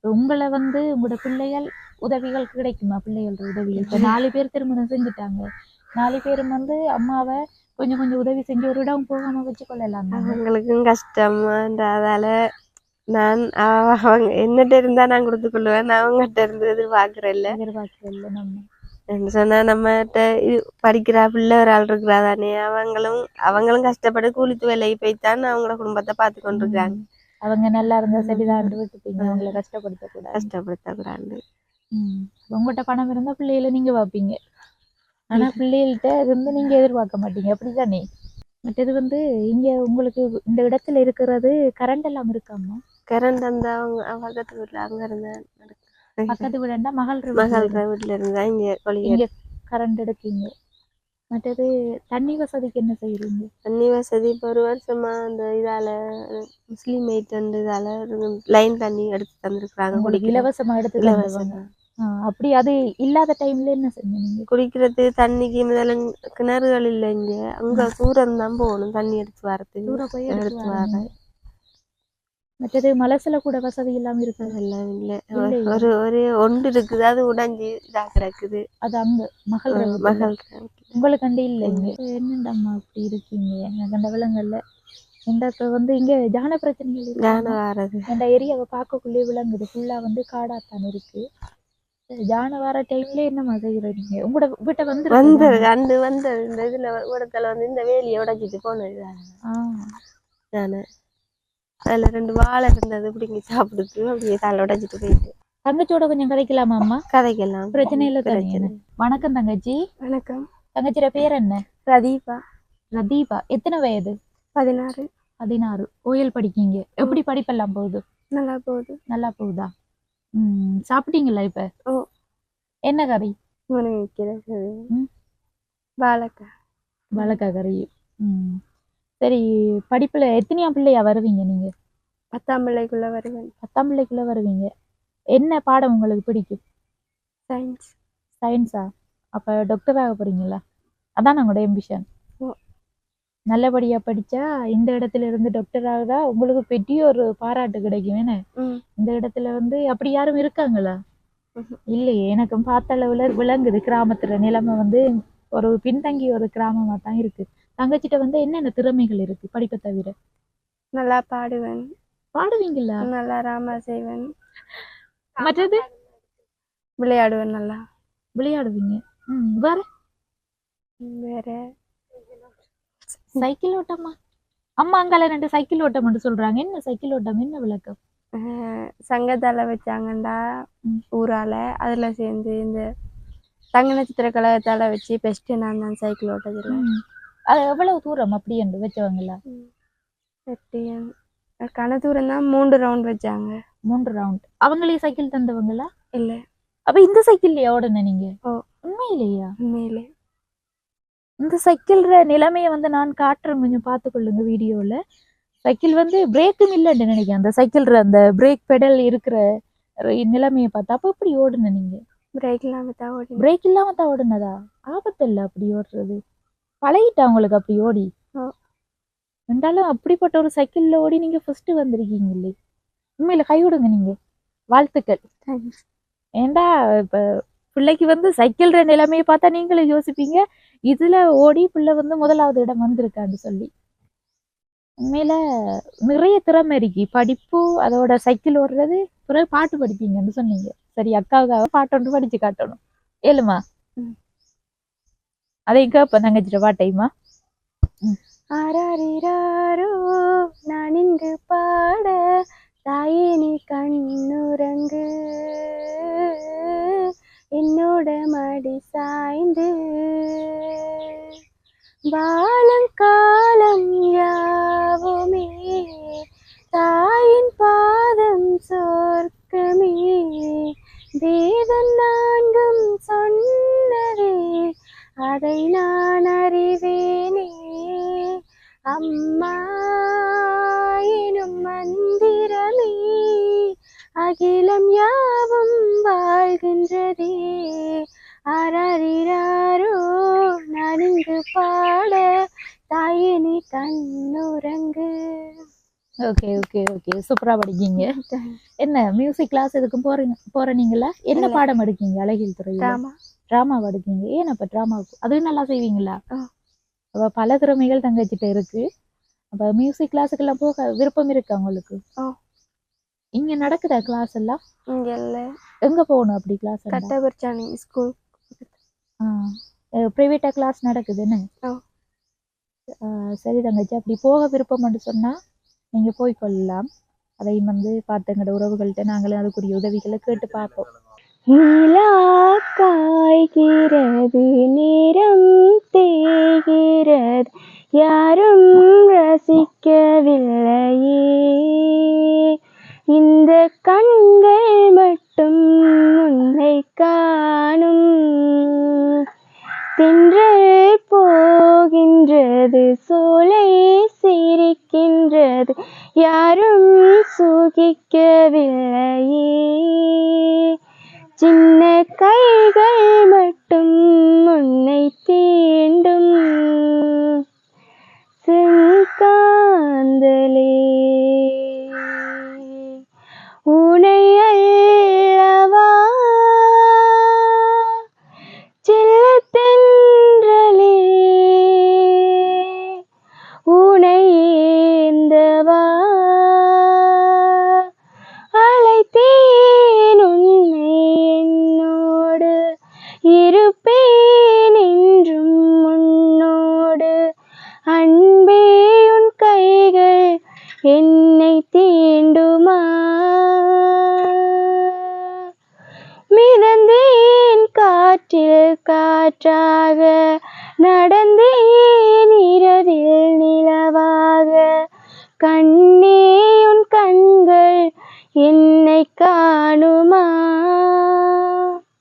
[SPEAKER 2] உங்களை வந்து உங்களோட பிள்ளைகள் உதவிகள் கிடைக்குமா? பிள்ளைகளோட உதவிகள் இப்ப 4 பேர் திருமணம் செஞ்சுட்டாங்க. 4 பேரும் வந்து அம்மாவை கொஞ்சம் கொஞ்சம் உதவி செஞ்சு ஒரு இடம் போகாம வச்சு கொள்ளலாம்.
[SPEAKER 1] அவங்களுக்கும் கஷ்டம்ன்றதால நான் அவங்க என்னட்ட இருந்தா நான் கொடுத்து கொள்ளுவேன். நான் அவங்ககிட்ட இருந்து எதிர்பார்க்கறேன் இல்ல. நம்ம சொன்னா நம்மகிட்ட படிக்கிறா பிள்ளை ஒரு ஆள் இருக்கிறா தானே. அவங்களும் கஷ்டப்பட்டு கூலித்து வேலைக்கு போய்த்தான் அவங்களோட குடும்பத்தை பார்த்து கொண்டிருக்காங்க.
[SPEAKER 2] அவங்க நல்லா இருந்தா சரிதான் விட்டுப்பீங்க. அவங்களை கஷ்டப்படுத்தக்கூடாது. உங்கள்கிட்ட பணம் இருந்தா பிள்ளைகளை நீங்க பார்ப்பீங்க. ஆனா பிள்ளைகள்கிட்ட இருந்து நீங்க எதிர்பார்க்க மாட்டீங்க, அப்படிதானே? மற்றது வந்து இங்க உங்களுக்கு இந்த இடத்துல இருக்கிறது கரண்ட் எல்லாம் இருக்காமா? கரண்ட் அந்த அவங்க பக்கத்து வீட்டுல அங்க இருந்தா பக்கத்து வீடுண்டா மகள் வீட்டுல இருந்தா இங்க கரண்ட் எடுக்கீங்க. மற்றது தண்ணி வசதிக்கு என்ன செய்யறீங்க? தண்ணி வசதி இப்போ ஒரு வருஷமா அந்த இதால முஸ்லீம் மெய்ட் இதால லைன் தண்ணி எடுத்து தந்துருக்காங்க. இலவசமா எடுத்து இலவசமா. அப்படி அது இல்லாத டைம்ல என்ன செஞ்சீங்க? குடிக்கிறது தண்ணிக்கு முதல்ல கிணறுகள் இல்லை இங்க. அங்க தூரம் தான் போகணும் தண்ணி எடுத்து வரதுக்கு. தூரம் போய் எடுத்து வர. மற்றது மலசில கூட வசதி இல்லாம இருக்கு. எல்லாம் இல்லை. ஒரு ஒன்று இருக்குது, அது உடைஞ்சி இதா கிடக்குது. அது அங்க மகள் உங்களுக்கு அண்டி இல்லைங்க. என்னண்டாம்மா அப்படி இருக்கீங்க? எனக்கு அந்த விலங்கல்ல இந்த இப்போ வந்து இங்க ஜான பிரச்சனைகள் ஜான வாரது இந்த ஏரியாவை பார்க்கக்குள்ளே விளங்குது. ஃபுல்லா வந்து காடாத்தான் இருக்கு. ஜான வார டைம்ல என்னமா செய்யறீங்க? உங்களோட வீட்டை வந்து இந்த இதுல இடத்துல வந்து இந்த வேலியை உடைச்சிட்டு போனது. நானு அதுல 2 வாழை இருந்தது பிடிங்கி சாப்பிடுச்சு. அப்படியே தலை உடைச்சிட்டு போயிட்டு. தங்கச்சியோட கொஞ்சம் கதைக்கலாமா அம்மா? கதைக்கலாம், பிரச்சனை இல்லை. பிரச்சனை. வணக்கம் தங்கச்சி. வணக்கம். தங்கச்சியோட பேர் என்ன? ரதீபா. ரதீபா. எத்தனை வயது? 16. 16. ஓயல் படிக்கீங்க. எப்படி படிப்பெல்லாம் போகுது? நல்லா போகுது. நல்லா போகுதா? சாப்பிட்டீங்களா இப்ப? ஓ. என்ன கறி? வாழைக்காய். வாழைக்காய் கறி. சரி, படிப்புல எத்தனையாம் பிள்ளையா வருவீங்க நீங்க? 10ஆம் பிள்ளைக்குள்ள வருவேன். 10ஆம் பிள்ளைக்குள்ள வருவீங்க. என்ன பாடம் உங்களுக்கு பிடிக்கும்? சயின்ஸ். சயின்ஸா? அப்ப டாக்டர் ஆக போறீங்களா? அதான் உங்களோட எம்பிஷன். நல்லபடியா படிச்சா இந்த இடத்துல இருந்து டாக்டர் ஆகுதா உங்களுக்கு பெரிய ஒரு பாராட்டு கிடைக்கும். என்ன இந்த இடத்துல வந்து அப்படி யாரும் இருக்காங்களா? இல்லையே. எனக்கும் பார்த்த அளவுல விளங்குது. கிராமத்துல நிலைமை வந்து ஒரு பின்தங்கிய ஒரு கிராமமா தான் இருக்கு. தங்கச்சிட்ட வந்து என்னென்ன திறமைகள் இருக்கு படிப்பை தவிர? நல்லா பாடுவேன். பாடுவீங்களா? நல்லா ராமா செய்வேன். மற்றது? விளையாடுவேன். நல்லா விளையாடுவீங்க. வேற? வேற சைக்கிள் ஓட்டமா? அம்மா அங்கால 2 சைக்கிள் ஓட்டம் சொல்றாங்க. என்ன சைக்கிள் ஓட்டம்? என்ன விளக்கம்? சங்கத்தால வச்சாங்கண்டா ஊரால. அதுல சேர்ந்து இந்த தங்க நட்சத்திர கழகத்தால வச்சு பெஸ்ட் நான் தான் சைக்கிள் ஓட்டதுல. அது எவ்வளவு தூரம் அப்படி என்று வச்சவங்களா? கன தூரம் தான். 3 ரவுண்ட் வச்சாங்க. 3 ரவுண்ட். அவங்களே சைக்கிள் தந்தவங்களா? இல்ல. அப்ப இந்த சைக்கிள்லயா ஓடுன நீங்க? உண்மையிலேயா? உண்மையிலே. இந்த சைக்கிள் நிலைமையை வந்து நான் காட்டுறேன், கொஞ்சம் பார்த்துக்கொள்ளுங்க வீடியோல. சைக்கிள் வந்து பிரேக்கும் இல்லைன்னு நினைக்கிறேன். அந்த சைக்கிள் அந்த பிரேக் பெடல் இருக்கிற நிலைமையை பார்த்தா அப்ப எப்படி ஓடுன நீங்க? பிரேக் இல்லாம தான் ஓடுனதா? ஆபத்து இல்லை அப்படி ஓடுறது. பழகிட்டா உங்களுக்கு அப்படி ஓடி? இருந்தாலும் அப்படிப்பட்ட ஒரு சைக்கிள்ல ஓடி நீங்க ஃபர்ஸ்ட் வந்திருக்கீங்களே, உண்மையில கை விடுங்க நீங்க. வாழ்த்துக்கள். ஏண்டா இப்ப பிள்ளைக்கு வந்து சைக்கிள் நிலைமையை பார்த்தா நீங்களே யோசிப்பீங்க, இதுல ஓடி பிள்ளை வந்து 1வது இடம் வந்திருக்கான்னு சொல்லி. உண்மையில நிறைய திறமை இருக்கு. படிப்பு, அதோட சைக்கிள் ஓடுறது, பிறகு பாட்டு படிப்பீங்கன்னு சொன்னீங்க. சரி, அக்காவுக்காக பாட்டு ஒன்று படிச்சு காட்டணும். ஏழுமா? அதை கேப்ப தங்கச்சிட்ட பாட்டையுமா? ஆராரிராரோ நான் இங்கு பாட, தாயே நீ கண்ணுறங்கு, என்னோட மடி சாய்ந்து, வாழங்காலம் யாவுமே தாயின் பாதம் சொர்க்கமே, வேதம் 4ம் சொன்னதே அதை நான் அறிவேனே, அம்மா எனும் மந்திரமே அகிலம் யாவும் வாழ்கின்றதே,
[SPEAKER 1] ஆராரிராரோ நான் இங்கு பாட தாயே நீ கண்ணுறங்கு.
[SPEAKER 2] ஓகே ஓகே ஓகே, சூப்பரா படிக்கீங்க. என்ன மியூசிக் கிளாஸ் எதுக்கும் போறீங்களா? என்ன
[SPEAKER 1] இல்ல.
[SPEAKER 2] பாடம் எடுக்கீங்க அழகியல் துறையில?
[SPEAKER 1] டிராமா.
[SPEAKER 2] டிராமா எடுக்கீங்க. ஏன் அப்ப டிராமாவுக்கு அதுவும் நல்லா செய்வீங்களா?
[SPEAKER 1] ஆ.
[SPEAKER 2] அப்ப பல திறமைகள் தங்கச்சிட்ட இருக்கு. அப்ப மியூசிக் கிளாஸுக்கெல்லாம் போக விருப்பம் இருக்கா உங்களுக்கு?
[SPEAKER 1] ஓ.
[SPEAKER 2] இங்க நடக்குதா கிளாஸ் எல்லாம்?
[SPEAKER 1] இங்க இல்ல.
[SPEAKER 2] எங்க போகணும் அப்படி கிளாஸ்?
[SPEAKER 1] கட்டபர்ச்சானி ஸ்கூல்.
[SPEAKER 2] பிரைவேட்டா கிளாஸ் நடக்குதுன்னு?
[SPEAKER 1] ஓ.
[SPEAKER 2] சரி தங்கச்சி, அப்படி போக விருப்பம்னு சொன்னா நீங்க போய் கொள்ளலாம். அதையும் வந்து பார்த்து எங்களோட உறவுகள்கிட்ட நாங்களும் அதுக்குரிய உதவிகளை கேட்டு பார்ப்போம்.
[SPEAKER 1] நிலா காய்கிறது, நிறம் தேய்கிறது, யாரும் ரசிக்கவில்லையே, இந்த கண்கள் மட்டும் உன்னை காணும். தென்றல் போகின்றது, சோலை சிரிக்கின்றது, யாரும் சுகிக்கவில்லையே, சின்ன கைகள் மட்டும் உன்னை தீண்டும். செங்காந்தலே உனை அல்லவா, செல்லத்தென்றலே உனை ஏந்தவா, அழைத்தேன் உன்னை என்னோடு, இருப்பேன் என்றும் உன்னோடு, அன்பே உன் கைகள் என்னை தீண்டுமா, மிதந்தேன் காற்றில் காற்றாக, நடந்தேன் இரவில் நிலவாக, கண்ணே உன் கண்கள் என்னை காணுமா,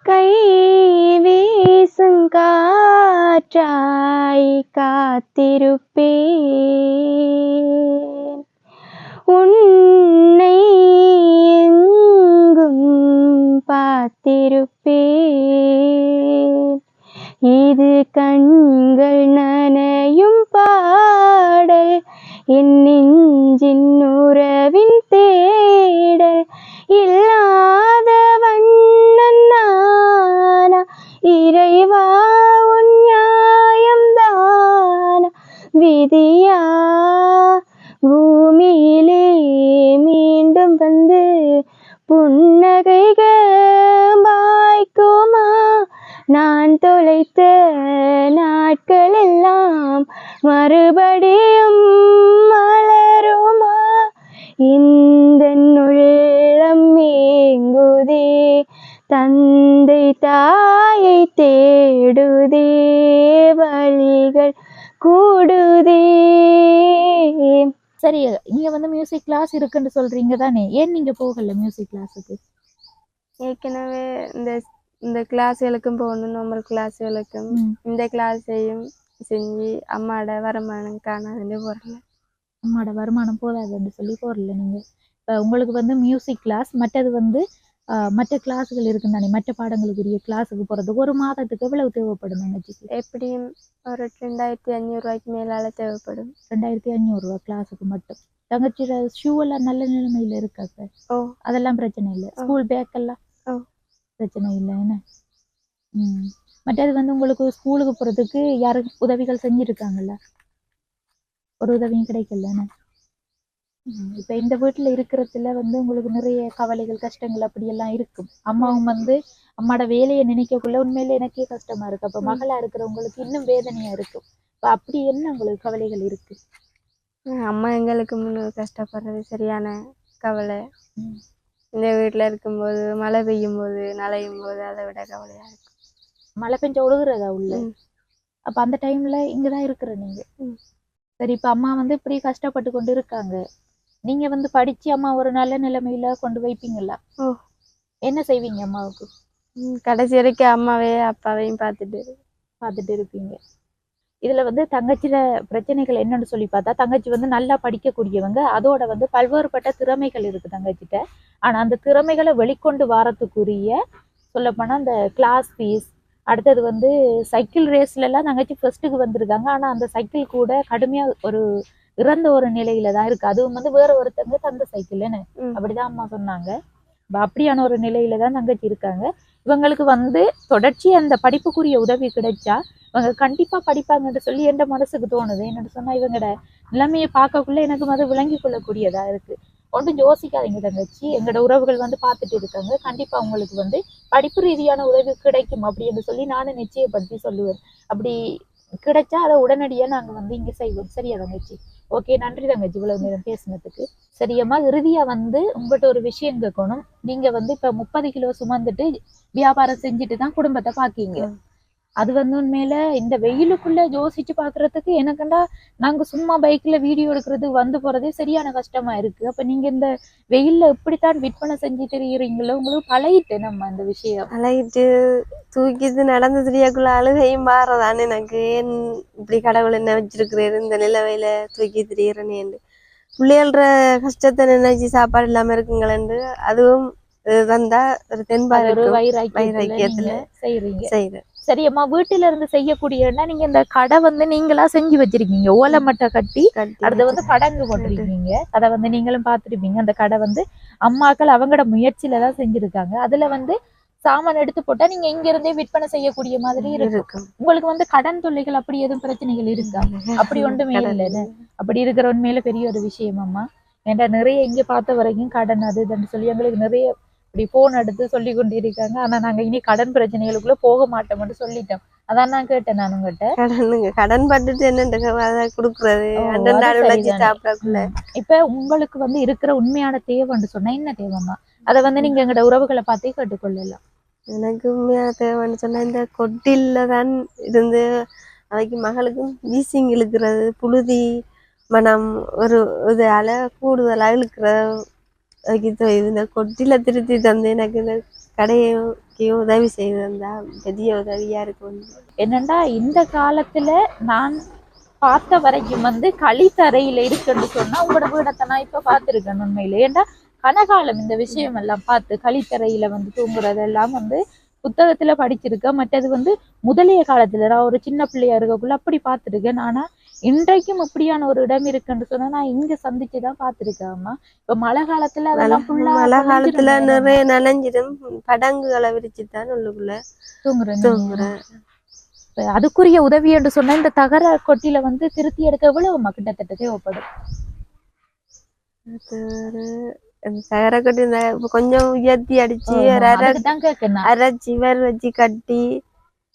[SPEAKER 1] கை வீசும் காற்றாய் காத்திருப்பேன், உன்னை எங்கும் பார்த்திருப்பேன், இது கண்கள் நனையும் பாடல், என் நெஞ்சின் உறவின் தேடல், இல்லாத வண்ணன் நானா, இறைவா உன் நியாயம்தானா, விதியா பூமியிலே மீண்டும் வந்து புன்னகைகள் வாய்க்குமா, நான் தொலைத்த நாட்கள் எல்லாம் மறுபடியும் மலருமா, இந்த உள்ளம் ஏங்குதே, தந்தை தாயை தேடுதே, வழிகள் கூடுதே.
[SPEAKER 2] சரி, இங்க வந்து மியூசிக் கிளாஸ் இருக்குன்னு சொல்றீங்க தானே, ஏன் நீங்க போகல மியூசிக் கிளாஸுக்கு?
[SPEAKER 1] ஏற்கனவே இந்த கிளாஸுகளுக்கும் போகணும், நார்மல் கிளாஸுகளுக்கும் இந்த கிளாஸையும் செஞ்சு அம்மாவோட வருமானம் காணாதுன்னு போறல.
[SPEAKER 2] அம்மாவோட வருமானம் போதாதுன்னு சொல்லி போறல நீங்க. இப்போ உங்களுக்கு வந்து மியூசிக் கிளாஸ், மற்றது வந்து மற்ற கிளாஸுகள் இருக்கும் தானே, மற்ற பாடங்களுக்குரிய கிளாஸுக்கு போறதுக்கு ஒரு மாதத்துக்கு எவ்வளவு தேவைப்படும் தங்கச்சிக்கு?
[SPEAKER 1] எப்படியும் ஒரு 2500 ரூபாய்க்கு மேலால தேவைப்படும்.
[SPEAKER 2] 2500 ரூபா கிளாஸுக்கு மட்டும். தங்கச்சியோட ஷூ எல்லாம் நல்ல நிலைமையில இருக்கா சார்?
[SPEAKER 1] ஓ.
[SPEAKER 2] அதெல்லாம் பிரச்சனை இல்லை. ஸ்கூல் பேக் எல்லாம் பிரச்சனை இல்லை என்ன? மற்றது வந்து உங்களுக்கு ஸ்கூலுக்கு போறதுக்கு யாரும் உதவிகள் செஞ்சிருக்காங்கல்ல? ஒரு உதவியும் கிடைக்கல. இப்ப இந்த வீட்டுல இருக்கிறதுல வந்து உங்களுக்கு நிறைய கவலைகள் கஷ்டங்கள் அப்படியெல்லாம் இருக்கும். அம்மாவும் வந்து அம்மாவோட வேலையை நினைக்கக்குள்ள உண்மையில எனக்கே கஷ்டமா இருக்கு. அப்ப மகளா இருக்கிறவங்களுக்கு இன்னும் வேதனையா இருக்கும். இப்ப அப்படி என்ன உங்களுக்கு கவலைகள் இருக்கு?
[SPEAKER 1] அம்மா எங்களுக்கு முன்னு கஷ்டப்படுறது சரியான கவலை. இந்த வீட்டுல இருக்கும்போது மழை பெய்யும் போது நனையும் போது அதை விட கவலையா இருக்கும்.
[SPEAKER 2] மழை பெஞ்சா ஒழுகுறதா உள்ள? அப்ப அந்த டைம்ல இங்கதான் இருக்கிற நீங்க. சரி, இப்ப அம்மா வந்து இப்படி கஷ்டப்பட்டு கொண்டு இருக்காங்க, நீங்க வந்து படிச்சு அம்மா ஒரு நல்ல நிலைமையில கொண்டு வைப்பீங்களா? என்ன செய்வீங்க அம்மாவுக்கு?
[SPEAKER 1] கடைசி வரைக்கும் அம்மாவே அப்பாவையும் பார்த்துட்டு
[SPEAKER 2] இருப்பீங்க. இதுல வந்து தங்கச்சியில பிரச்சனைகள் என்னன்னு சொல்லி பார்த்தா, தங்கச்சி வந்து நல்லா படிக்கக்கூடியவங்க, அதோட வந்து பல்வேறுபட்ட திறமைகள் இருக்கு தங்கச்சிட்ட. ஆனா அந்த திறமைகளை வெளிக்கொண்டு வாரத்துக்குரிய சொல்லப்போனா அந்த கிளாஸ் ஃபீஸ், அடுத்தது வந்து சைக்கிள் ரேஸ்ல எல்லாம் தங்கச்சி ஃபர்ஸ்ட்டுக்கு வந்திருக்காங்க. ஆனா அந்த சைக்கிள் கூட கடுமையா ஒரு இறந்த ஒரு நிலையில தான் இருக்கு. அதுவும் வந்து வேற ஒருத்தங்க தந்த சைக்கிள்னு அப்படிதான் அம்மா சொன்னாங்க. அப்படியான ஒரு நிலையில தான் தங்கச்சி இருக்காங்க. இவங்களுக்கு வந்து தொடர்ச்சி அந்த படிப்புக்குரிய உதவி கிடைச்சா இவங்க கண்டிப்பா படிப்பாங்கன்னு சொல்லி எந்த மனசுக்கு தோணுது. என்னன்னு சொன்னா இவங்கட நிலைமையை பார்க்கக்குள்ள எனக்கு அது விளங்கி கொள்ளக்கூடியதா இருக்கு. ஒன்றும் யோசிக்காதீங்க தங்கச்சி, எங்களோட உறவுகள் வந்து பார்த்துட்டு இருக்காங்க. கண்டிப்பா உங்களுக்கு வந்து படிப்பு ரீதியான உதவி கிடைக்கும் அப்படின்னு சொல்லி நானும் நிச்சயப்படுத்தி சொல்லுவேன். அப்படி கிடைச்சா அதை உடனடியா நாங்க வந்து இங்க செய்வோம். சரியா தங்கச்சி? ஓகே, நன்றி தங்கச்சி இவ்வளவு நேரம் பேசினதுக்கு. சரியம்மா, இறுதியா வந்து உங்கள்கிட்ட ஒரு விஷயம் கேட்கணும். நீங்க வந்து இப்ப 30 கிலோ சுமந்துட்டு வியாபாரம் செஞ்சுட்டு தான் குடும்பத்தை பாக்கீங்க. அது வந்து உண்மையில இந்த வெயிலுக்குள்ள யோசிச்சு பாக்குறதுக்கு எனக்குண்டா நாங்க சும்மா பைக்ல வீடியோ எடுக்கிறது வந்து போறதே சரியான கஷ்டமா இருக்கு. அப்ப நீங்க இந்த வெயில்ல எப்படித்தான் விற்பனை செஞ்சு தெரியுறீங்களோ? உங்களுக்கு பழகிட்டு நம்ம அந்த விஷயம்
[SPEAKER 1] பழகிட்டு தூக்கிட்டு நடந்து திரியாக்குள்ள அழுகையும் மாறதானே எனக்கு. ஏன் இப்படி கடவுள் என்ன வச்சிருக்கிறாரு இந்த நிலவையில தூக்கி திரியிறேன்னு பிள்ளைகள கஷ்டத்தை நினைச்சு சாப்பாடு இல்லாம இருக்குங்களேன்னு அதுவும் வந்தா ஒரு தென்பா
[SPEAKER 2] ஒரு
[SPEAKER 1] இருக்கும்.
[SPEAKER 2] வைராக்கியத்துல செய்யறீங்க.
[SPEAKER 1] செய்யறேன்.
[SPEAKER 2] சரியம்மா, வீட்டுல இருந்து செய்யக்கூடியன்னா நீங்க இந்த கடை வந்து நீங்களா செஞ்சு வச்சிருக்கீங்க. ஓலை மட்டை கட்டி அதை வந்து படங்கு போட்டிருக்கீங்க. அதை வந்து நீங்களும் பார்த்துருப்பீங்க. அந்த கடை வந்து அம்மாக்கள் அவங்களோட முயற்சியில தான் செஞ்சிருக்காங்க. அதுல வந்து சாமான் எடுத்து போட்டா நீங்க இங்க இருந்தே விற்பனை செய்யக்கூடிய மாதிரி இருக்கும். உங்களுக்கு வந்து கடன் தொல்லைகள் அப்படி எதுவும் பிரச்சனைகள் இருக்கா? அப்படி ஒன்றுமே இல்லைன்னு. அப்படி இருக்கிற உண்மையில பெரிய ஒரு விஷயம் அம்மா. ஏன்டா நிறைய இங்க பார்த்த வரைக்கும் கடன் அது இதுன்னு சொல்லி எங்களுக்கு நிறைய இப்படி போன் எடுத்து சொல்லி கொண்டு இருக்காங்க. ஆனா நாங்க இனி கடன் பிரச்சனைகளுக்குள்ள போக மாட்டோம்னு சொல்லிட்டோம். அதான் நான் கேட்டேன் நான் உங்ககிட்ட.
[SPEAKER 1] கடன் பட்டுட்டு என்ன குடுக்குறது சாப்பிடக்குள்ள.
[SPEAKER 2] இப்ப உங்களுக்கு வந்து இருக்கிற உண்மையான தேவைன்னு சொன்னா என்ன தேவைம்மா? அதை வந்து நீங்க எங்களோட உறவுகளை பார்த்தே கேட்டுக்கொள்ளலாம்.
[SPEAKER 1] எனக்கு உண்மையான தேவைன்னு சொன்னா இந்த கொட்டில தான் இருந்து அவைக்கு மகளுக்கும் வீசிங் இழுக்கிறது, புழுதி மனம் ஒரு இதால கூடுதலா இழுக்கிற இந்த கொட்டில திருத்தி தந்து எனக்கு இந்த கடைக்கு உதவி செய்து தந்தா பெரிய உதவியா இருக்கும்.
[SPEAKER 2] என்னண்டா இந்த காலத்துல நான் பார்த்த வரைக்கும் வந்து கழித்தறையில இருக்குன்னு சொன்னா உங்களோட வீடத்தை நான் இப்ப பார்த்திருக்கேன் உண்மையில. ஏன்டா கனகாலம் இந்த விஷயம் எல்லாம் பார்த்து கழித்தறையில வந்து தூங்குறதெல்லாம் வந்து புத்தகத்துல படிச்சிருக்கேன். மற்றது வந்து முதலிய காலத்துல நான் ஒரு சின்ன பிள்ளையா இருக்கக்குள்ள அப்படி பார்த்துருக்கேன். ஆனா இன்றைக்கும் இப்படியான ஒரு இடம் இருக்குன்னு சொன்னா நான் இங்க சந்திச்சுதான் பார்த்திருக்கேன் அம்மா. இப்ப மழை காலத்துல அதெல்லாம்
[SPEAKER 1] மழை காலத்துல நிறைய நனைஞ்சிடும். படங்குகளை விரிச்சுதான் உள்ளுக்குள்ள தூங்குறேன்.
[SPEAKER 2] அதுக்குரிய உதவி என்று சொன்னா இந்த தகர கொட்டில வந்து திருத்தி எடுக்க எவ்வளவு கிட்டத்தட்ட தேவைப்படும்?
[SPEAKER 1] தகர கொட்டி கொஞ்சம் உயர்த்தி அடிச்சு அரைச்சி வேர் வச்சு கட்டி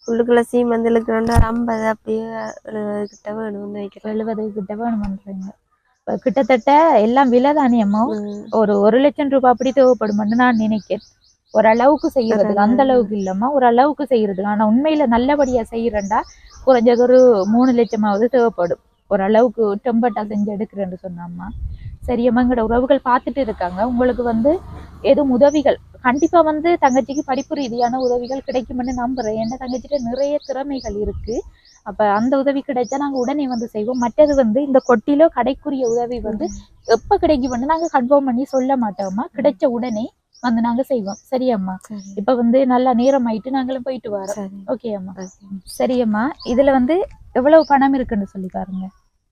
[SPEAKER 1] உள்ளுக்குள்ள சீமந்தலுக்கு 50 அப்படியே 70 கிட்ட வேணும்னு நினைக்கிறேன்.
[SPEAKER 2] 70 கிட்ட வேணும்ன்றீங்க. கிட்டத்தட்ட எல்லாம் விலை தானியமா ஒரு 1 லட்சம் ரூபாய் அப்படி தேவைப்படும் நான் நினைக்கிறேன். ஓரளவுக்கு செய்யறதுக்கு, அந்த அளவுக்கு இல்லம்மா, ஓரளவுக்கு செய்யறதுக்கு. ஆனா உண்மையில நல்லபடியா செய்யறேன்டா குறைஞ்சது ஒரு 3 லட்சமாவது தேவைப்படும். ஓரளவுக்கு டெம்பட்டா செஞ்சு எடுக்கிறேன்னு சொன்னாம்மா. சரியம்மா, எங்களோட உறவுகள் பார்த்துட்டு இருக்காங்க. உங்களுக்கு வந்து எதுவும் உதவிகள் கண்டிப்பா வந்து தங்கச்சிக்கு படிப்பு ரீதியான உதவிகள் கிடைக்கும்னு நம்புறேன். ஏன்னா தங்கச்சிட்ட நிறைய திறமைகள் இருக்கு. அப்ப அந்த உதவி கிடைச்சா நாங்க உடனே வந்து செய்வோம். மற்றது வந்து இந்த கொட்டிலோ கடைக்குரிய உதவி வந்து எப்ப கிடைக்கும்னு நாங்க கன்ஃபார்ம் பண்ணி சொல்ல மாட்டோம்மா. கிடைச்ச உடனே வந்து நாங்க செய்வோம். சரியாம்மா? இப்ப வந்து நல்லா நேரம் ஆயிட்டு நாங்களும் போயிட்டு வரோம். ஓகே அம்மா? சரியம்மா, இதுல வந்து எவ்வளவு பணம் இருக்குன்னு சொல்லி பாருங்க.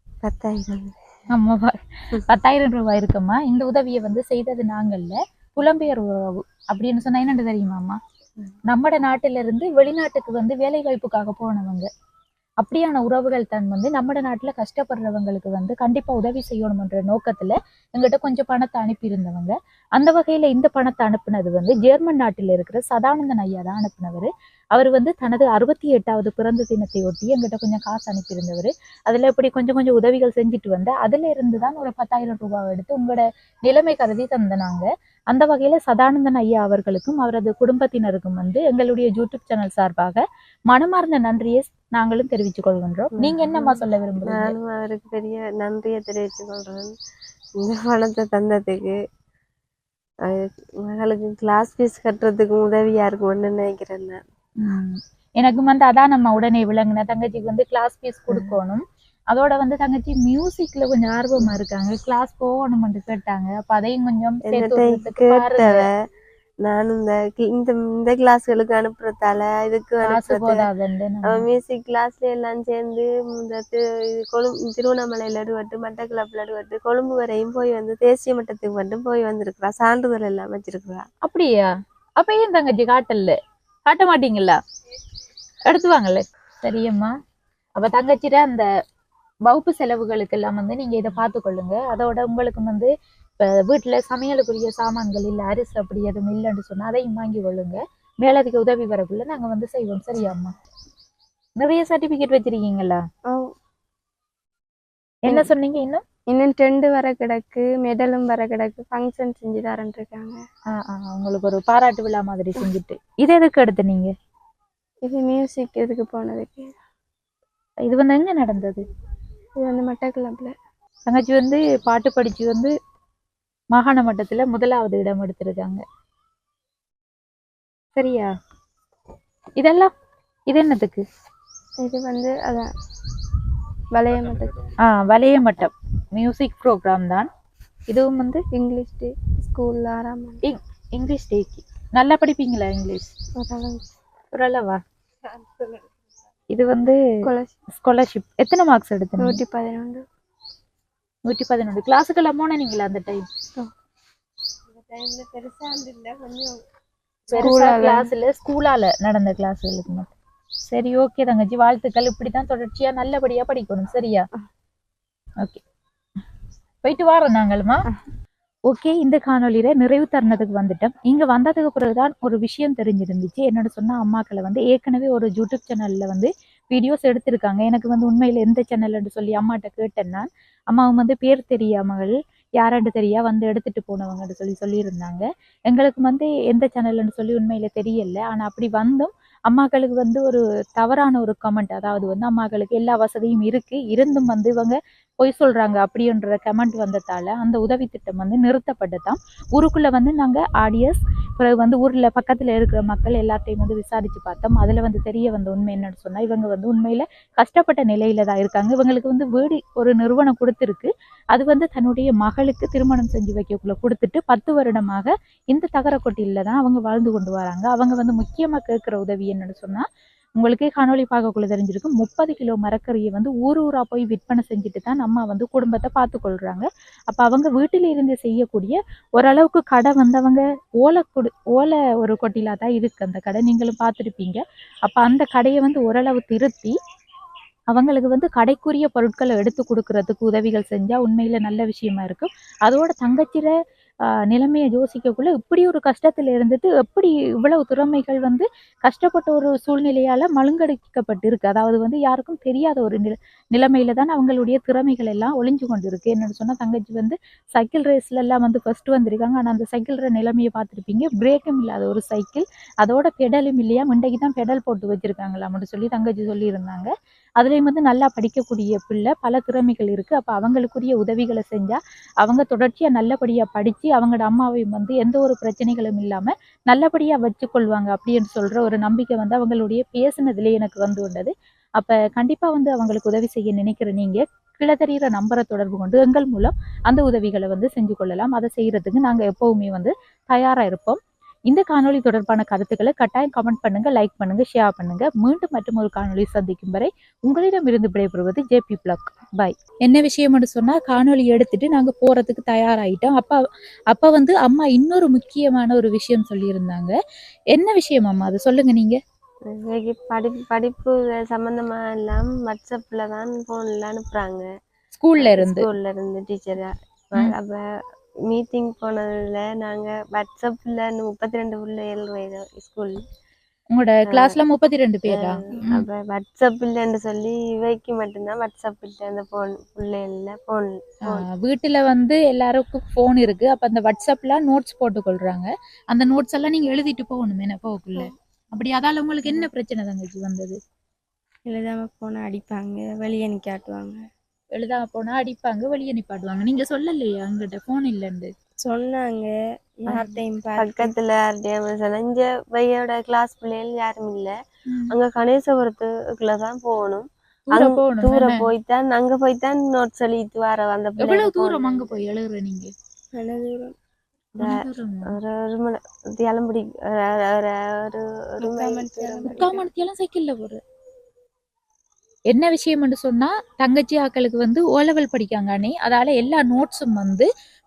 [SPEAKER 1] 10,000.
[SPEAKER 2] ஆமா, 10,000 ரூபாய் இருக்குமா. இந்த உதவியை வந்து செய்தது நாங்கள்ல புலம்பெயர் உறவு அப்படின்னு சொன்னா என்னன்னு தெரியுமாம்மா? நம்ம நாட்டில இருந்து வெளிநாட்டுக்கு வந்து வேலை வாய்ப்புக்காக போனவங்க. அப்படியான உறவுகள் தான் வந்து நம்ம நாட்டுல கஷ்டப்படுறவங்களுக்கு வந்து கண்டிப்பா உதவி செய்யணும்ன்ற நோக்கத்துல எங்கிட்ட கொஞ்சம் பணத்தை அனுப்பியிருந்தவங்க. அந்த வகையில இந்த பணத்தை அனுப்புனது வந்து ஜெர்மன் நாட்டில் இருக்கிற சதானந்தன் ஐயா தான் அனுப்புனவர். அவர் வந்து தனது 68வது பிறந்த தினத்தை ஒட்டி எங்கிட்ட கொஞ்சம் காசு அனுப்பியிருந்தவர். அதுல இப்படி கொஞ்சம் கொஞ்சம் உதவிகள் செஞ்சுட்டு வந்து அதுல இருந்துதான் ஒரு 10,000 ரூபாய் எடுத்து உங்களோட நிலைமை கருதி தந்தனாங்க. அந்த வகையில சதானந்தன் ஐயா அவர்களுக்கும் அவரது குடும்பத்தினருக்கும் வந்து எங்களுடைய யூடியூப் சேனல் சார்பாக மனமார்ந்த நன்றியை நாங்களும் தெரிவித்துக் கொள்கின்றோம். நீங்க என்னம்மா சொல்ல விரும்புறீங்க?
[SPEAKER 1] நானும் அவருக்கு பெரிய நன்றியை தெரிவித்துக் கொள்றேன். இந்த பணத்தை தந்ததுக்கு, மகளுக்கு கிளாஸ் ஃபீஸ் கட்டுறதுக்கு உதவியா இருக்கும்னு நினைக்கிறேன்.
[SPEAKER 2] எனக்கு வந்து அதான் நம்ம உடனே விளங்குன தங்கச்சிக்கு வந்து கிளாஸ் ஃபீஸ் கொடுக்கணும். அதோட வந்து தங்கச்சி மியூசிக்ல கொஞ்சம் ஆர்வமா இருக்காங்க. கிளாஸ் போகணும்னு கேட்டாங்க. அப்ப அதையும் கொஞ்சம்
[SPEAKER 1] நானும் இந்த கிளாஸ்களுக்கு அனுப்புறதால இதுக்கு
[SPEAKER 2] காசு
[SPEAKER 1] அனுப்புறது
[SPEAKER 2] போதாதுண்டு நம்ம.
[SPEAKER 1] மியூசிக் கிளாஸ்ல எல்லாம் சேர்ந்து இந்த திருவண்ணாமலையில எடுவட்டு மட்டக்களப்புல எடுவட்டு கொழும்பு வரையும் போய் வந்து தேசிய மட்டத்துக்கு மட்டும் போய் வந்திருக்கிறா. சான்றிதழ் எல்லாம் வச்சிருக்கிறா.
[SPEAKER 2] அப்படியா? அப்ப ஏன் தங்கச்சி காட்டல? காட்ட மாட்டீங்களா? எடுத்து வாங்கல. சரியம்மா. அப்ப தங்கச்சிட அந்த வகுப்பு செலவுகளுக்கு எல்லாம் வந்து நீங்க இதை பார்த்து கொள்ளுங்க. அதோட உங்களுக்கு வந்து இப்ப வீட்டுல சமையலுக்குரிய சாமான்கள் இல்ல, அரிசி அப்படி எதுவும் இல்லைன்னு சொன்னா அதையும் வாங்கி கொள்ளுங்க. மேலதிக உதவி வரக்குள்ள நாங்க வந்து செய்வோம். சரியாம்மா? நிறைய சர்டிபிகேட் வச்சிருக்கீங்களா? என்ன சொன்னீங்க?
[SPEAKER 1] இன்னும் 2 வர கிடக்கு, மெடலும் வர கிடக்கு. ஃபங்க்ஷன் செஞ்சு தரேன் இருக்காங்க.
[SPEAKER 2] உங்களுக்கு ஒரு பாராட்டு விழா மாதிரி செஞ்சுட்டு. இது எதுக்கு எடுத்து நீங்க?
[SPEAKER 1] இது மியூசிக் எதுக்கு போனதுக்கு.
[SPEAKER 2] இது வந்து எங்க நடந்தது?
[SPEAKER 1] இது வந்து மட்டக்களப்புல.
[SPEAKER 2] தங்கச்சி வந்து பாட்டு படிச்சு வந்து மாகாண மட்டத்துல 1வது இடம் எடுத்திருக்காங்க. சரியா? இதெல்லாம் இது என்னதுக்கு?
[SPEAKER 1] இது வந்து அதான் வளைய மட்டத்து.
[SPEAKER 2] வளைய மட்டம் மியூசிக் ப்ரோக்ராம் தான். இதுவும் வந்து
[SPEAKER 1] இங்கிலீஷ் டே ஸ்கூல்ல 6ஆம் ஆண்டு.
[SPEAKER 2] இங்கிலீஷ் டேக்கு. நல்லா படிப்பீங்களா இங்கிலீஷ்? ஓரளவா? இது வந்து ஸ்காலர்ஷிப். எத்தனை மார்க்ஸ் எடுத்தீங்க?
[SPEAKER 1] 111.
[SPEAKER 2] 111. கிளாஸுக்கெல்லாம் போனீங்களா அந்த டைம்?
[SPEAKER 1] பெருசா இல்ல, கொஞ்சம்
[SPEAKER 2] பெருசா கிளாஸ்ல ஸ்கூலால நடந்த கிளாஸ்களுக்கு மட்டும். சரி, ஓகே தங்கச்சி, வாழ்த்துக்கள். இப்படித்தான் தொடர்ச்சியா நல்லபடியா படிக்கணும். சரியா? ஓகே, போயிட்டு வாரோம் நாங்களுமா. ஓகே, இந்த காணொலியில நிறைவு தருணத்துக்கு வந்துட்டோம். இங்க வந்ததுக்கு பிறகுதான் ஒரு விஷயம் தெரிஞ்சிருந்துச்சு. என்னோட சொன்ன அம்மாக்களை வந்து ஏற்கனவே ஒரு யூடியூப் சேனல்ல வந்து வீடியோஸ் எடுத்திருக்காங்க. எனக்கு வந்து உண்மையில எந்த சேனல்னு சொல்லி அம்மாட்ட கேட்டேன்னா, அம்மாவும் வந்து பேர் தெரியாமகள் யாராண்டு தெரியா வந்து எடுத்துட்டு போனவங்கன்னு சொல்லியிருந்தாங்க. எங்களுக்கு வந்து எந்த சேனல்னு சொல்லி உண்மையில தெரியல. ஆனா அப்படி வந்தும் அம்மாக்களுக்கு வந்து ஒரு தவறான ஒரு கமெண்ட், அதாவது வந்து அம்மாக்களுக்கு எல்லா வசதியும் இருக்கு, இருந்தும் வந்து இவங்க பொய் சொல்றாங்க அப்படின்ற கமெண்ட் வந்ததால அந்த உதவி திட்டம் வந்து நிறுத்தப்பட்டதாம். ஊருக்குள்ள வந்து நாங்க ஆடியஸ் பிறகு வந்து ஊர்ல பக்கத்துல இருக்கிற மக்கள் எல்லாத்தையும் வந்து விசாரிச்சு பார்த்தோம். அதுல வந்து தெரிய வந்த உண்மை என்னன்னு சொன்னா, இவங்க வந்து உண்மையில கஷ்டப்பட்ட நிலையில தான் இருக்காங்க. இவங்களுக்கு வந்து வீடு ஒரு நிறுவனம் கொடுத்திருக்கு. அது வந்து தன்னுடைய மகளுக்கு திருமணம் செஞ்சு வைக்கக்குள்ள கொடுத்துட்டு 10 வருடமாக இந்த தகரக்கொட்டியில தான் அவங்க வாழ்ந்து கொண்டு வராங்க. அவங்க வந்து முக்கியமா கேட்கிற உதவி என்னன்னு சொன்னா, உங்களுக்கே காணொலி பார்க்கக்குள்ள தெரிஞ்சிருக்கும், 30 கிலோ மரக்கறியை வந்து ஊரா போய் விற்பனை செஞ்சுட்டு தான் நம்ம வந்து குடும்பத்தை பார்த்து கொள்றாங்க. அப்ப அவங்க வீட்டில இருந்து செய்யக்கூடிய ஓரளவுக்கு கடை வந்து அவங்க ஓலை ஒரு கொட்டிலா தான் இருக்கு அந்த கடை, நீங்களும் பார்த்துருப்பீங்க. அப்ப அந்த கடையை வந்து ஓரளவு திருத்தி அவங்களுக்கு வந்து கடைக்குரிய பொருட்களை எடுத்து கொடுக்கறதுக்கு உதவிகள் செஞ்சா உண்மையில நல்ல விஷயமா இருக்கும். அதோட தங்கச்சிர நிலைமையை யோசிக்கக்குள்ள இப்படி ஒரு கஷ்டத்துல இருந்துட்டு எப்படி இவ்வளவு திறமைகள் வந்து கஷ்டப்பட்ட ஒரு சூழ்நிலையால மழுங்கடிக்கப்பட்டு இருக்கு. அதாவது வந்து யாருக்கும் தெரியாத ஒரு நிலைமையில தான் அவங்களுடைய திறமைகள் எல்லாம் ஒளிஞ்சு கொண்டு இருக்கு. என்னன்னு சொன்னா, தங்கச்சி வந்து சைக்கிள் ரேஸ்ல எல்லாம் வந்து ஃபர்ஸ்ட் வந்திருக்காங்க. ஆனா அந்த சைக்கிள் நிலைமையை பார்த்துருப்பீங்க, பிரேக்கும் இல்லாத ஒரு சைக்கிள், அதோட பெடலும் இல்லையா, முண்டைக்கு தான் பெடல் போட்டு வச்சிருக்காங்களாம்னு சொல்லி தங்கச்சி சொல்லி இருந்தாங்க. அதுலேயும் வந்து நல்லா படிக்கக்கூடிய பிள்ளை, பல திறமைகள் இருக்குது. அப்போ அவங்களுக்குரிய உதவிகளை செஞ்சால் அவங்க தொடர்ச்சியாக நல்லபடியாக படித்து அவங்களோட அம்மாவையும் வந்து எந்த ஒரு பிரச்சனைகளும் இல்லாமல் நல்லபடியாக வச்சுக்கொள்வாங்க அப்படின்னு சொல்கிற ஒரு நம்பிக்கை வந்து அவங்களுடைய பேசுனதுலேயே எனக்கு வந்து கொண்டது. அப்போ கண்டிப்பாக வந்து அவங்களுக்கு உதவி செய்ய நினைக்கிற நீங்கள் கீழே தெரிகிற நம்பரை தொடர்பு கொண்டு எங்கள் மூலம் அந்த உதவிகளை வந்து செஞ்சு கொள்ளலாம். அதை செய்கிறதுக்கு நாங்கள் எப்போவுமே வந்து தயாராக இருப்போம். இந்த காணொலி தொடர்பான கருத்துக்களை கட்டாயம் கமெண்ட் பண்ணுங்க, லைக் பண்ணுங்க, ஷேர் பண்ணுங்க. மீண்டும் மற்றும் ஒரு காணொலி சந்திக்கும் வரை உங்களிடமிருந்து விடைபெறுவது ஜேபி பிளாக். பாய். என்ன விஷயம்னு சொன்னா, காணொலி எடுத்துட்டு நாங்க போறதுக்கு தயாராயிட்டோம். அப்ப வந்து அம்மா இன்னொரு முக்கியமான ஒரு விஷயம் சொல்லியிருந்தாங்க. என்ன விஷயம் அம்மா, அதை சொல்லுங்க நீங்க.
[SPEAKER 1] படிப்பு சம்பந்தமா எல்லாம் வாட்ஸ்அப்ல தான் போன்ல அனுப்புறாங்க.
[SPEAKER 2] ஸ்கூல்ல இருந்து
[SPEAKER 1] டீச்சர். அப்ப மீட்டிங் போனதுல நாங்க வாட்ஸ்அப்ல 32 பிள்ளைகள் ஸ்கூல்.
[SPEAKER 2] உங்களோட கிளாஸ்ல 32 பேரா?
[SPEAKER 1] அப்ப வாட்ஸ்அப் இல்லைன்னு சொல்லி இவைக்கு மட்டும்தான் வாட்ஸ்அப் இல்லை. அந்த போன் பிள்ளைல போன்
[SPEAKER 2] வீட்டுல வந்து எல்லாருக்கும் போன் இருக்கு. அப்ப அந்த வாட்ஸ்அப்ல நோட்ஸ் போட்டு கொள்றாங்க. அந்த நோட்ஸ் எல்லாம் நீங்க எழுதிட்டு போகணும் என்ன போகக்குள்ள. அப்படி அதால உங்களுக்கு என்ன பிரச்சனை தங்கச்சி வந்தது?
[SPEAKER 1] எழுதாம போனா அடிப்பாங்க, வெளியே நிக்காட்டுவாங்க.
[SPEAKER 2] எழுதாம போனா அடிப்பாங்க, வெளியே நிப்பாட்டுவாங்க. நீங்க சொல்லலையா அங்கிட்ட போன் இல்லைன்னு?
[SPEAKER 1] சொன்னாங்க. பக்கத்துல யார்கிட்டயும் இங்க பையோட கிளாஸ் பிள்ளைகள் யாரும் இல்ல. அங்க கணேசபுரத்துக்குள்ளதான் போகணும். தூர போய்தான் அங்க போய்தான் நோட்ஸ் எழுதிட்டு வர. அந்த
[SPEAKER 2] எவ்வளவு தூரம் அங்க போய் எழுதுற நீங்க?
[SPEAKER 1] நல்ல தூரம். ஒரு மணி தியாலம் பிடி ஒரு
[SPEAKER 2] முக்கால் மணித்தெல்லாம் சைக்கிள்ல போற என்ன விஷயம்னு சொன்னா தங்கச்சி ஆக்களுக்கு வந்து ஓலெவல் படிக்காங்கன்னே அதால எல்லா நோட்ஸும் வந்து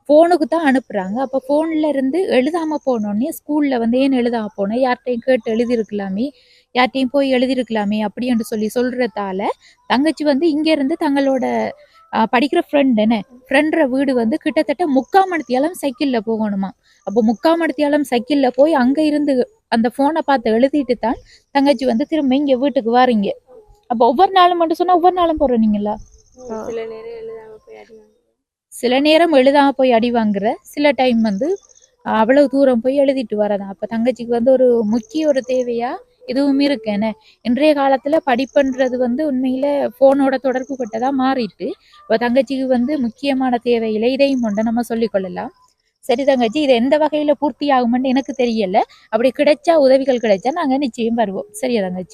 [SPEAKER 2] போனுக்கு தான் அனுப்புறாங்க. அப்ப போன்ல இருந்து எழுதாம போனோடனே ஸ்கூல்ல வந்து ஏன் எழுதாம போனேன், யார்கிட்டையும் கேட்டு எழுதிருக்கலாமே, யார்கிட்டையும் போய் எழுதிருக்கலாமே அப்படின்னு சொல்றதால தங்கச்சி வந்து இங்க இருந்து தங்களோட படிக்கிற ஃப்ரெண்ட்ற வீடு வந்து கிட்டத்தட்ட 3/4 மணித்தியாலம் சைக்கிள்ல போகணுமா. அப்போ 3/4 மணித்தியாலம் சைக்கிள்ல போய் அங்க இருந்து அந்த போனை பார்த்து எழுதிட்டு தான் தங்கச்சி வந்து திரும்ப இங்க வீட்டுக்கு வாரீங்க. அப்ப ஒவ்வொரு நாளும் மட்டும் சொன்னா ஒவ்வொரு நாளும் போறீங்களா? சில நேரம் எழுதாம போய் அடி வாங்குற, சில டைம் வந்து அவ்வளவு தூரம் போய் எழுதிட்டு வரதான். அப்ப தங்கச்சிக்கு வந்து ஒரு முக்கிய ஒரு தேவையா இதுவும் இருக்கு. என்ன இன்றைய காலத்துல படிப்புன்றது வந்து உண்மையில போனோட தொடர்பு பட்டதா மாறிட்டு இப்ப தங்கச்சிக்கு வந்து முக்கியமான தேவையில இதையும் கொண்டு நம்ம சொல்லிக் கொள்ளலாம். சரி தங்கச்சி, இது எந்த வகையில பூர்த்தி ஆகும்னு எனக்கு தெரியல. அப்படி கிடைச்சா உதவிகள் கிடைச்சா நாங்க நிச்சயம் வருவோம். சரியா தங்கச்சி?